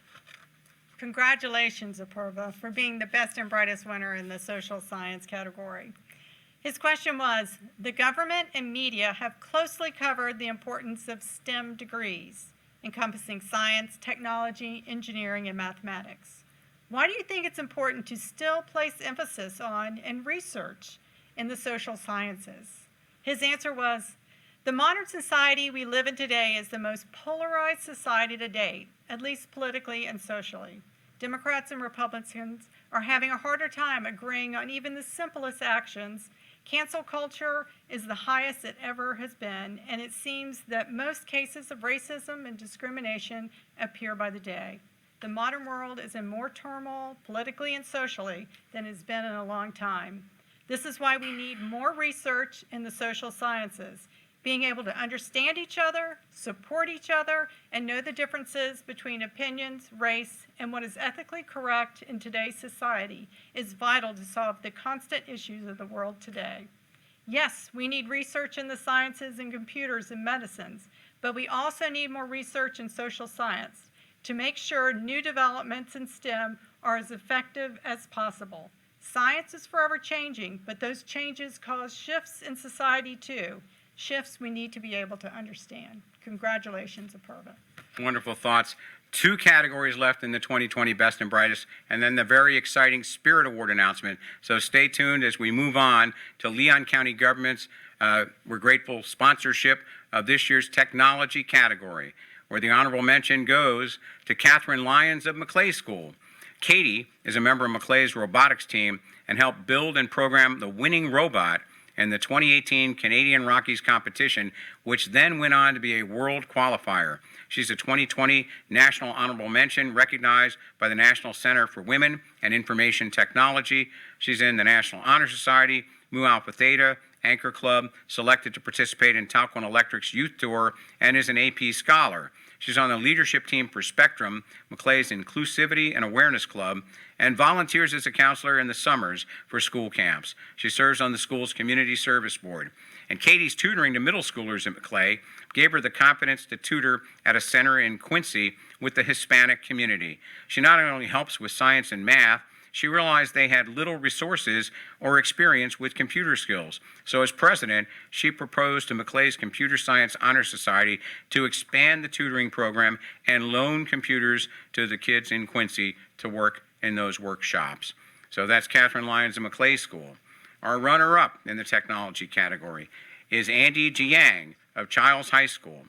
A: Congratulations, Apurva, for being the best and brightest winner in the social science category. His question was, the government and media have closely covered the importance of STEM degrees, encompassing science, technology, engineering, and mathematics. Why do you think it's important to still place emphasis on and research in the social sciences? His answer was, the modern society we live in today is the most polarized society to date, at least politically and socially. Democrats and Republicans are having a harder time agreeing on even the simplest actions. Cancel culture is the highest it ever has been, and it seems that most cases of racism and discrimination appear by the day. The modern world is in more turmoil, politically and socially, than it's been in a long time. This is why we need more research in the social sciences. Being able to understand each other, support each other, and know the differences between opinions, race, and what is ethically correct in today's society is vital to solve the constant issues of the world today. Yes, we need research in the sciences and computers and medicines, but we also need more research in social science to make sure new developments in STEM are as effective as possible. Science is forever changing, but those changes cause shifts in society too. Shifts we need to be able to understand. Congratulations, Apurva.
B: Wonderful thoughts. 2 categories left in the 2020 Best and Brightest, and then the very exciting Spirit Award announcement. So stay tuned as we move on to Leon County Government's we're grateful sponsorship of this year's technology category, where the honorable mention goes to Catherine Lyons of Maclay School. Katie is a member of Maclay's robotics team and helped build and program the winning robot in the 2018 Canadian Rockies competition, which then went on to be a world qualifier. She's a 2020 National Honorable Mention recognized by the National Center for Women and Information Technology. She's in the National Honor Society, Mu Alpha Theta, Anchor Club, selected to participate in Talcon Electric's Youth Tour, and is an AP Scholar. She's on the leadership team for Spectrum, Maclay's Inclusivity and Awareness Club, and volunteers as a counselor in the summers for school camps. She serves on the school's community service board. And Katie's tutoring to middle schoolers at Maclay gave her the confidence to tutor at a center in Quincy with the Hispanic community. She not only helps with science and math, she realized they had little resources or experience with computer skills. So as president, she proposed to Maclay's Computer Science Honor Society to expand the tutoring program and loan computers to the kids in Quincy to work in those workshops. So that's Catherine Lyons of Maclay School. Our runner-up in the technology category is Andy Jiang of Childs High School.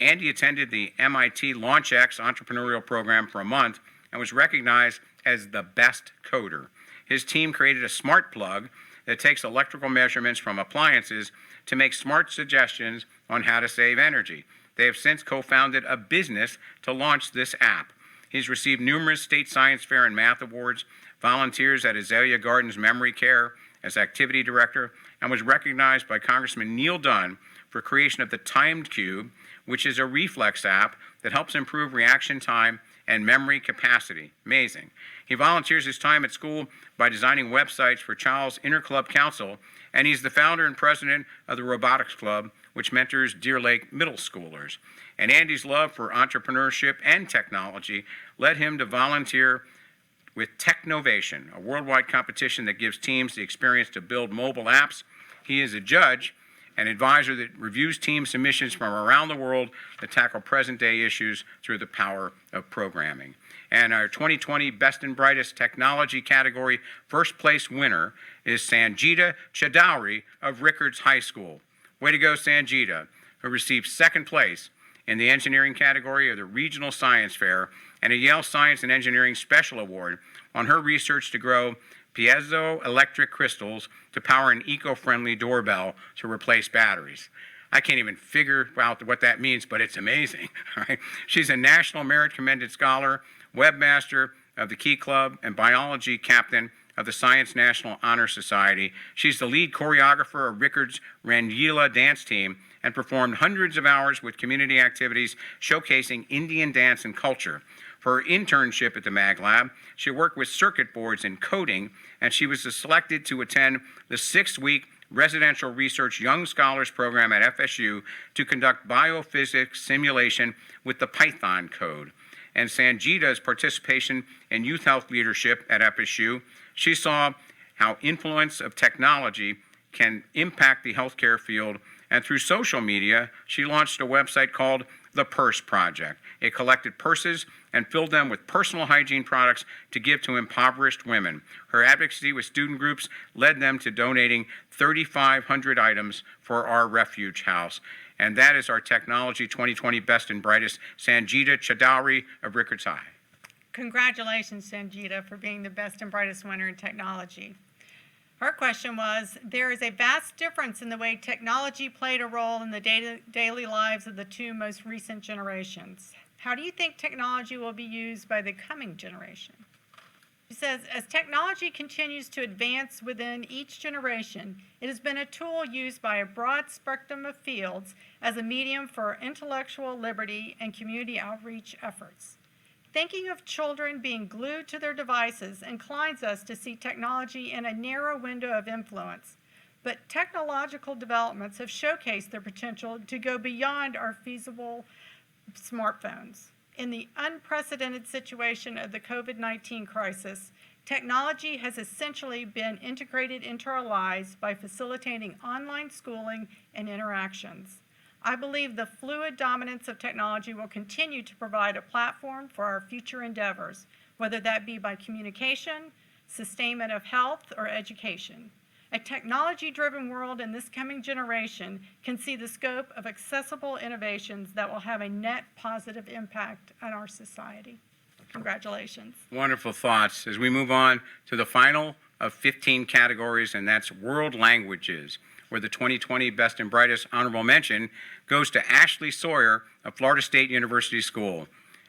B: Andy attended the MIT LaunchX entrepreneurial program for a month and was recognized as the best coder. His team created a smart plug that takes electrical measurements from appliances to make smart suggestions on how to save energy. They have since co-founded a business to launch this app. He's received numerous state science fair and math awards, volunteers at Azalea Gardens Memory Care as activity director, and was recognized by Congressman Neil Dunn for creation of the Timed Cube, which is a reflex app that helps improve reaction time and memory capacity. Amazing. He volunteers his time at school by designing websites for Child's Interclub Council, and he's the founder and president of the Robotics Club, which mentors Deer Lake middle schoolers. And Andy's love for entrepreneurship and technology led him to volunteer with Technovation, a worldwide competition that gives teams the experience to build mobile apps. He is a judge and advisor that reviews team submissions from around the world to tackle present-day issues through the power of programming. And our 2020 Best and Brightest Technology category first place winner is Sanjita Chowdhury of Rickards High School. Way to go, Sanjita, who received second place in the engineering category of the Regional Science Fair and a Yale Science and Engineering Special Award on her research to grow piezoelectric crystals to power an eco-friendly doorbell to replace batteries. I can't even figure out what that means, but it's amazing. Right? She's a National Merit Commended Scholar, webmaster of the Key Club, and biology captain of the Science National Honor Society. She's the lead choreographer of Rickards' Rangila dance team and performed hundreds of hours with community activities showcasing Indian dance and culture. For her internship at the Mag Lab, she worked with circuit boards in coding, and she was selected to attend the 6-week residential research Young Scholars program at FSU to conduct biophysics simulation with the Python code. And Sanjita's participation in youth health leadership at FSU, she saw how influence of technology can impact the healthcare field, and through social media, she launched a website called The Purse Project. It collected purses and filled them with personal hygiene products to give to impoverished women. Her advocacy with student groups led them to donating 3,500 items for our refuge house. And that is our Technology 2020 Best and Brightest, Sanjita Chowdhury of Rickards High.
A: Congratulations, Sanjita, for being the best and brightest winner in technology. Her question was, there is a vast difference in the way technology played a role in the daily lives of the two most recent generations. How do you think technology will be used by the coming generation? She says, as technology continues to advance within each generation, it has been a tool used by a broad spectrum of fields as a medium for intellectual liberty and community outreach efforts. Thinking of children being glued to their devices inclines us to see technology in a narrow window of influence, but technological developments have showcased their potential to go beyond our feasible smartphones. In the unprecedented situation of the COVID-19 crisis, technology has essentially been integrated into our lives by facilitating online schooling and interactions. I believe the fluid dominance of technology will continue to provide a platform for our future endeavors, whether that be by communication, sustainment of health, or education. A technology-driven world in this coming generation can see the scope of accessible innovations that will have a net positive impact on our society. Congratulations.
B: Wonderful thoughts. As we move on to the final of 15 categories, and that's world languages, where the 2020 Best and Brightest honorable mention goes to Ashley Sawyer of Florida State University School.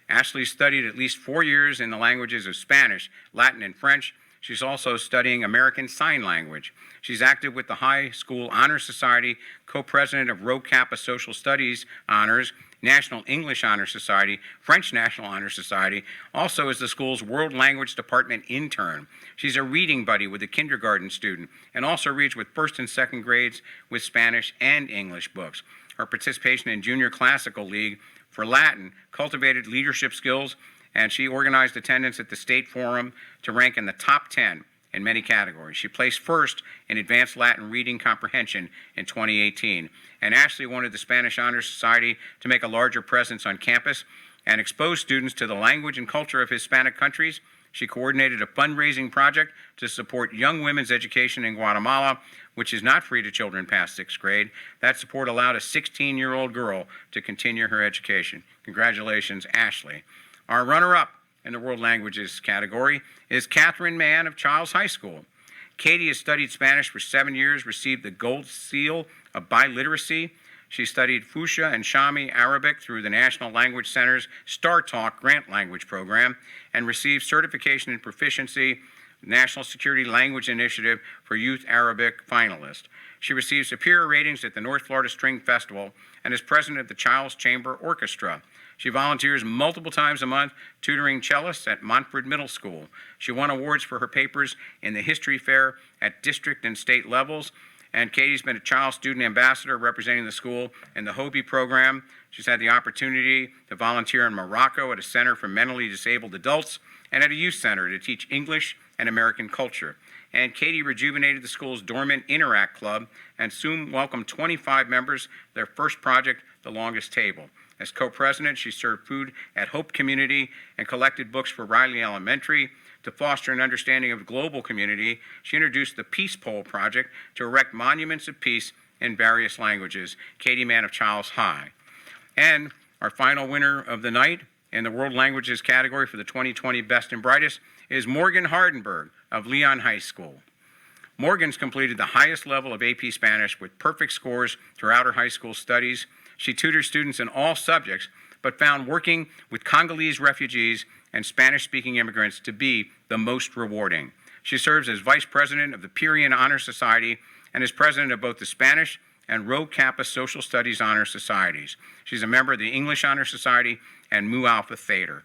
B: Ashley studied at least 4 years in the languages of Spanish, Latin, and French. She's also studying American Sign Language. She's active with the High School Honor Society, co-president of Rho Kappa Social Studies Honors, National English Honor Society, French National Honor Society, also is the school's World Language Department intern. She's a reading buddy with a kindergarten student and also reads with first and second grades with Spanish and English books. Her participation in Junior Classical League for Latin cultivated leadership skills, and she organized attendance at the State Forum to rank in the top 10 in many categories. She placed first in Advanced Latin Reading Comprehension in 2018. And Ashley wanted the Spanish Honor Society to make a larger presence on campus and expose students to the language and culture of Hispanic countries. She coordinated a fundraising project to support young women's education in Guatemala, which is not free to children past 6th grade. That support allowed a 16-year-old girl to continue her education. Congratulations, Ashley. Our runner-up in the World Languages category is Catherine Mann of Childs High School. Katie has studied Spanish for 7 years, received the Gold Seal of Biliteracy. She studied Fuchsia and Shami Arabic through the National Language Center's Star Talk Grant Language Program and received certification in proficiency, National Security Language Initiative for Youth Arabic finalist. She received superior ratings at the North Florida String Festival and is president of the Child's Chamber Orchestra. She volunteers multiple times a month tutoring cellists at Montford Middle School. She won awards for her papers in the History Fair at district and state levels. And Katie's been a child student ambassador representing the school in the Hobie program. She's had the opportunity to volunteer in Morocco at a center for mentally disabled adults and at a youth center to teach English and American culture. And Katie rejuvenated the school's dormant Interact Club and soon welcomed 25 members, their first project, The Longest Table. As co-president, she served food at Hope Community and collected books for Riley Elementary. To foster an understanding of global community, she introduced the Peace Pole Project to erect monuments of peace in various languages. Katie Mann of Childs High. And our final winner of the night in the World Languages category for the 2020 Best and Brightest is Morgan Hardenberg of Leon High School. Morgan's completed the highest level of AP Spanish with perfect scores throughout her high school studies. She tutors students in all subjects, but found working with Congolese refugees and Spanish-speaking immigrants to be the most rewarding. She serves as vice president of the Pierian Honor Society and is president of both the Spanish and Rho Kappa Social Studies Honor Societies. She's a member of the English Honor Society and Mu Alpha Theta.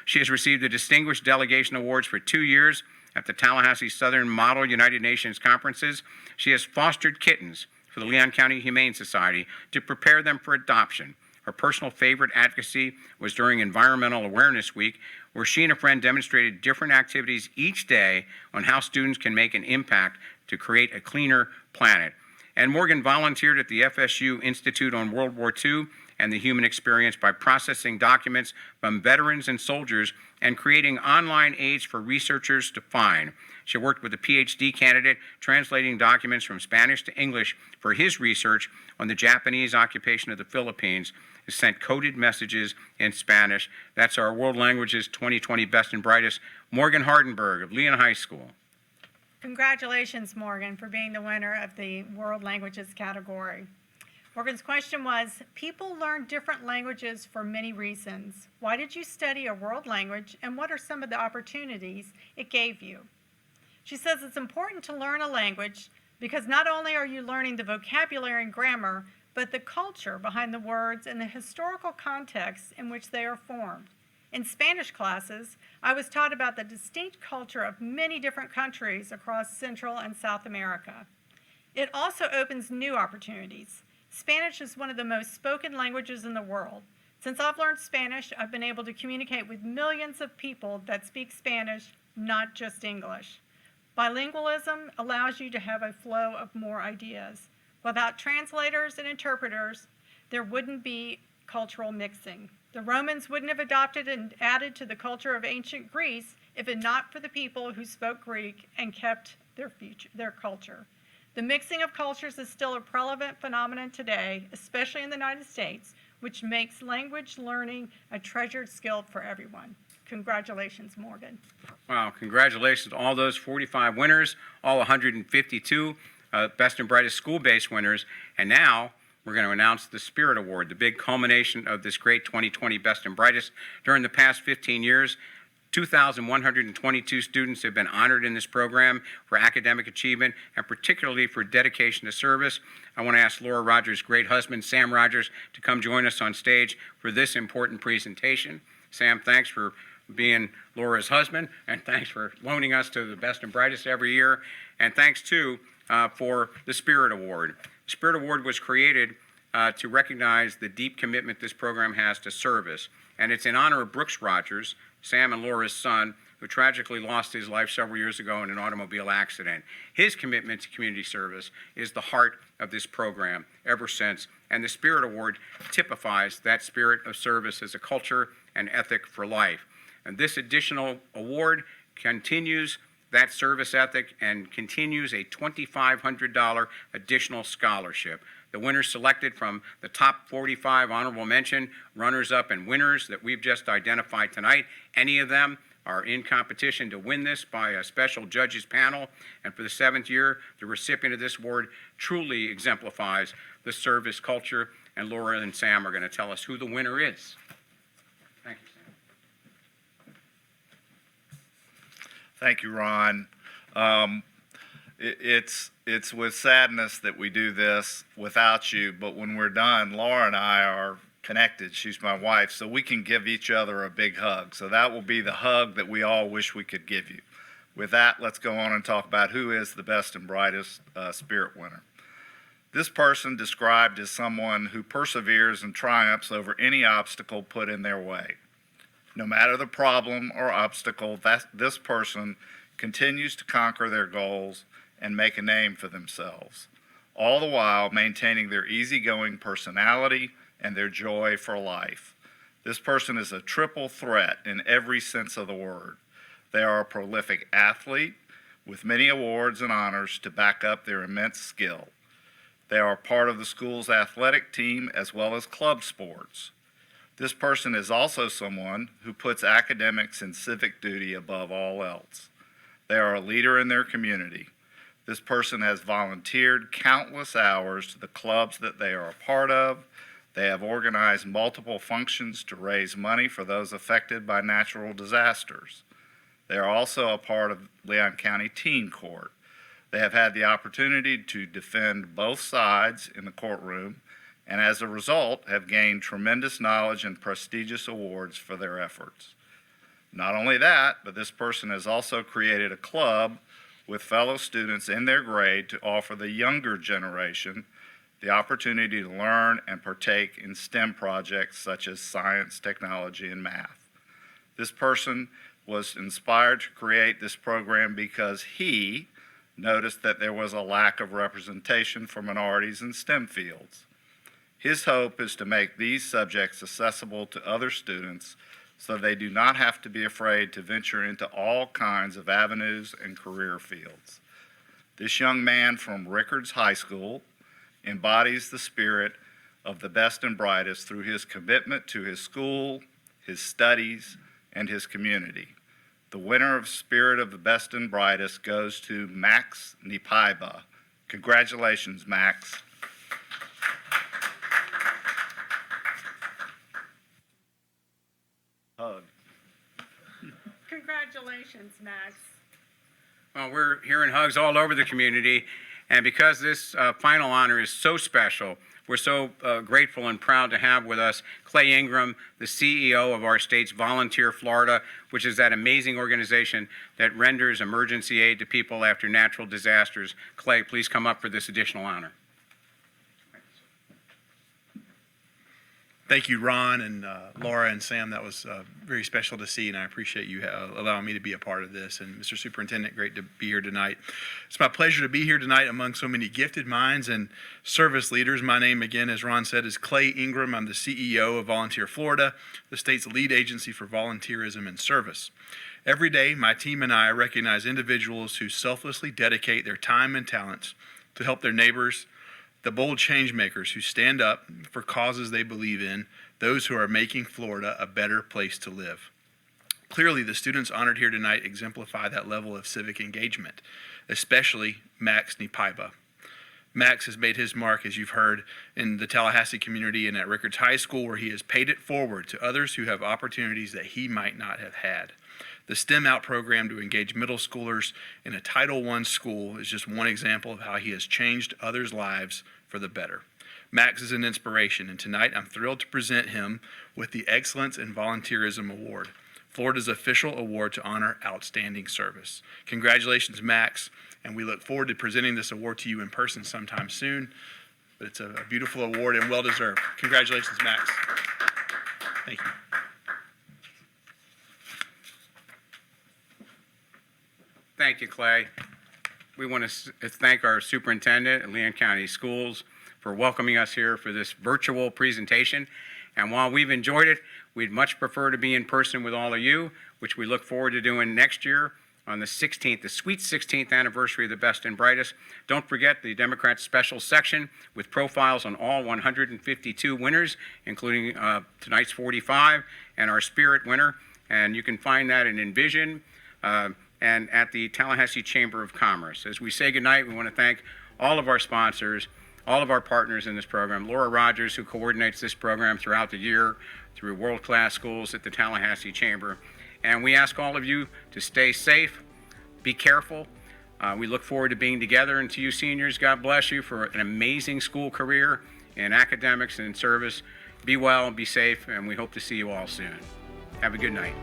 B: She has received the Distinguished Delegation Awards for 2 years at the Tallahassee Southern Model United Nations Conferences. She has fostered kittens for the Leon County Humane Society to prepare them for adoption. Her personal favorite advocacy was during Environmental Awareness Week, where she and a friend demonstrated different activities each day on how students can make an impact to create a cleaner planet. And Morgan volunteered at the FSU Institute on World War II and the human experience by processing documents from veterans and soldiers and creating online aids for researchers to find. She worked with a PhD candidate translating documents from Spanish to English for his research on the Japanese occupation of the Philippines. He sent coded messages in Spanish. That's our World Languages 2020 Best and Brightest, Morgan Hardenberg of Leon High School.
A: Congratulations, Morgan, for being the winner of the World Languages category. Morgan's question was, people learn different languages for many reasons. Why did you study a world language, and what are some of the opportunities it gave you? She says it's important to learn a language because not only are you learning the vocabulary and grammar, but the culture behind the words and the historical context in which they are formed. In Spanish classes, I was taught about the distinct culture of many different countries across Central and South America. It also opens new opportunities. Spanish is one of the most spoken languages in the world. Since I've learned Spanish, I've been able to communicate with millions of people that speak Spanish, not just English. Bilingualism allows you to have a flow of more ideas. Without translators and interpreters, there wouldn't be cultural mixing. The Romans wouldn't have adopted and added to the culture of ancient Greece if it not for the people who spoke Greek and kept their culture. The mixing of cultures is still a prevalent phenomenon today, especially in the United States, which makes language learning a treasured skill for everyone. Congratulations, Morgan.
B: Wow, congratulations to all those 45 winners, all 152 Best and Brightest school-based winners. And now we're going to announce the Spirit Award, the big culmination of this great 2020 Best and Brightest. During the past 15 years, 2,122 students have been honored in this program for academic achievement and particularly for dedication to service. I want to ask Laura Rogers' great husband, Sam Rogers, to come join us on stage for this important presentation. Sam, thanks for being Laura's husband, and thanks for loaning us to the Best and Brightest every year. And thanks, too, for the Spirit Award. The Spirit Award was created to recognize the deep commitment this program has to service. And it's in honor of Brooks Rogers, Sam and Laura's son, who tragically lost his life several years ago in an automobile accident. His commitment to community service is the heart of this program ever since. And the Spirit Award typifies that spirit of service as a culture and ethic for life. And this additional award continues that service ethic and continues a $2,500 additional scholarship. The winners selected from the top 45 honorable mention, runners-up, and winners that we've just identified tonight, any of them are in competition to win this by a special judges panel. And for the 7th year, the recipient of this award truly exemplifies the service culture. And Laura and Sam are going to tell us who the winner is. Thank you, Sam.
G: Thank you, Ron. It's with sadness that we do this without you, but when we're done, Laura and I are connected. She's my wife, so we can give each other a big hug. So that will be the hug that we all wish we could give you. With that, let's go on and talk about who is the Best and Brightest Spirit winner. This person described as someone who perseveres and triumphs over any obstacle put in their way. No matter the problem or obstacle, this person continues to conquer their goals and make a name for themselves, all the while maintaining their easygoing personality and their joy for life. This person is a triple threat in every sense of the word. They are a prolific athlete with many awards and honors to back up their immense skill. They are part of the school's athletic team as well as club sports. This person is also someone who puts academics and civic duty above all else. They are a leader in their community. This person has volunteered countless hours to the clubs that they are a part of. They have organized multiple functions to raise money for those affected by natural disasters. They are also a part of Leon County Teen Court. They have had the opportunity to defend both sides in the courtroom, and as a result have gained tremendous knowledge and prestigious awards for their efforts. Not only that, but this person has also created a club with fellow students in their grade to offer the younger generation the opportunity to learn and partake in STEM projects such as science, technology, and math. This person was inspired to create this program because he noticed that there was a lack of representation for minorities in STEM fields. His hope is to make these subjects accessible to other students so they do not have to be afraid to venture into all kinds of avenues and career fields. This young man from Rickards High School embodies the spirit of the best and brightest through his commitment to his school, his studies, and his community. The winner of Spirit of the Best and Brightest goes to Max Nipaiba. Congratulations, Max. Hug.
A: Congratulations, Max.
B: Well, we're hearing hugs all over the community, and because this final honor is so special, we're so grateful and proud to have with us Clay Ingram, the CEO of our state's Volunteer Florida, which is that amazing organization that renders emergency aid to people after natural disasters. Clay, please come up for this additional honor.
H: Thank you, Ron and Laura and Sam. That was very special to see, and I appreciate you allowing me to be a part of this. And Mr. Superintendent, great to be here tonight. It's my pleasure to be here tonight among so many gifted minds and service leaders. My name, again, as Ron said, is Clay Ingram. I'm the CEO of Volunteer Florida, the state's lead agency for volunteerism and service. Every day, my team and I recognize individuals who selflessly dedicate their time and talents to help their neighbors, the bold change makers who stand up for causes they believe in, those who are making Florida a better place to live. Clearly, the students honored here tonight exemplify that level of civic engagement, especially Max Nipaiba. Max has made his mark, as you've heard, in the Tallahassee community and at Rickards High School, where he has paid it forward to others who have opportunities that he might not have had. The STEM Out program to engage middle schoolers in a Title I school is just one example of how he has changed others' lives for the better. Max is an inspiration, and tonight I'm thrilled to present him with the Excellence in Volunteerism Award, Florida's official award to honor outstanding service. Congratulations, Max, and we look forward to presenting this award to you in person sometime soon. But it's a beautiful award and well-deserved. Congratulations, Max. Thank you.
B: Thank you, Clay. We want to thank our superintendent at Leon County Schools for welcoming us here for this virtual presentation. And while we've enjoyed it, we'd much prefer to be in person with all of you, which we look forward to doing next year on the 16th, the sweet 16th anniversary of the Best and Brightest. Don't forget the Democrat special section with profiles on all 152 winners, including tonight's 45 and our Spirit winner. And you can find that in Envision, and at the Tallahassee Chamber of Commerce. As we say goodnight, we want to thank all of our sponsors, all of our partners in this program, Laura Rogers, who coordinates this program throughout the year through world-class schools at the Tallahassee Chamber. And we ask all of you to stay safe, be careful. We look forward to being together. And to you seniors, God bless you for an amazing school career in academics and in service. Be well, be safe, and we hope to see you all soon. Have a good night.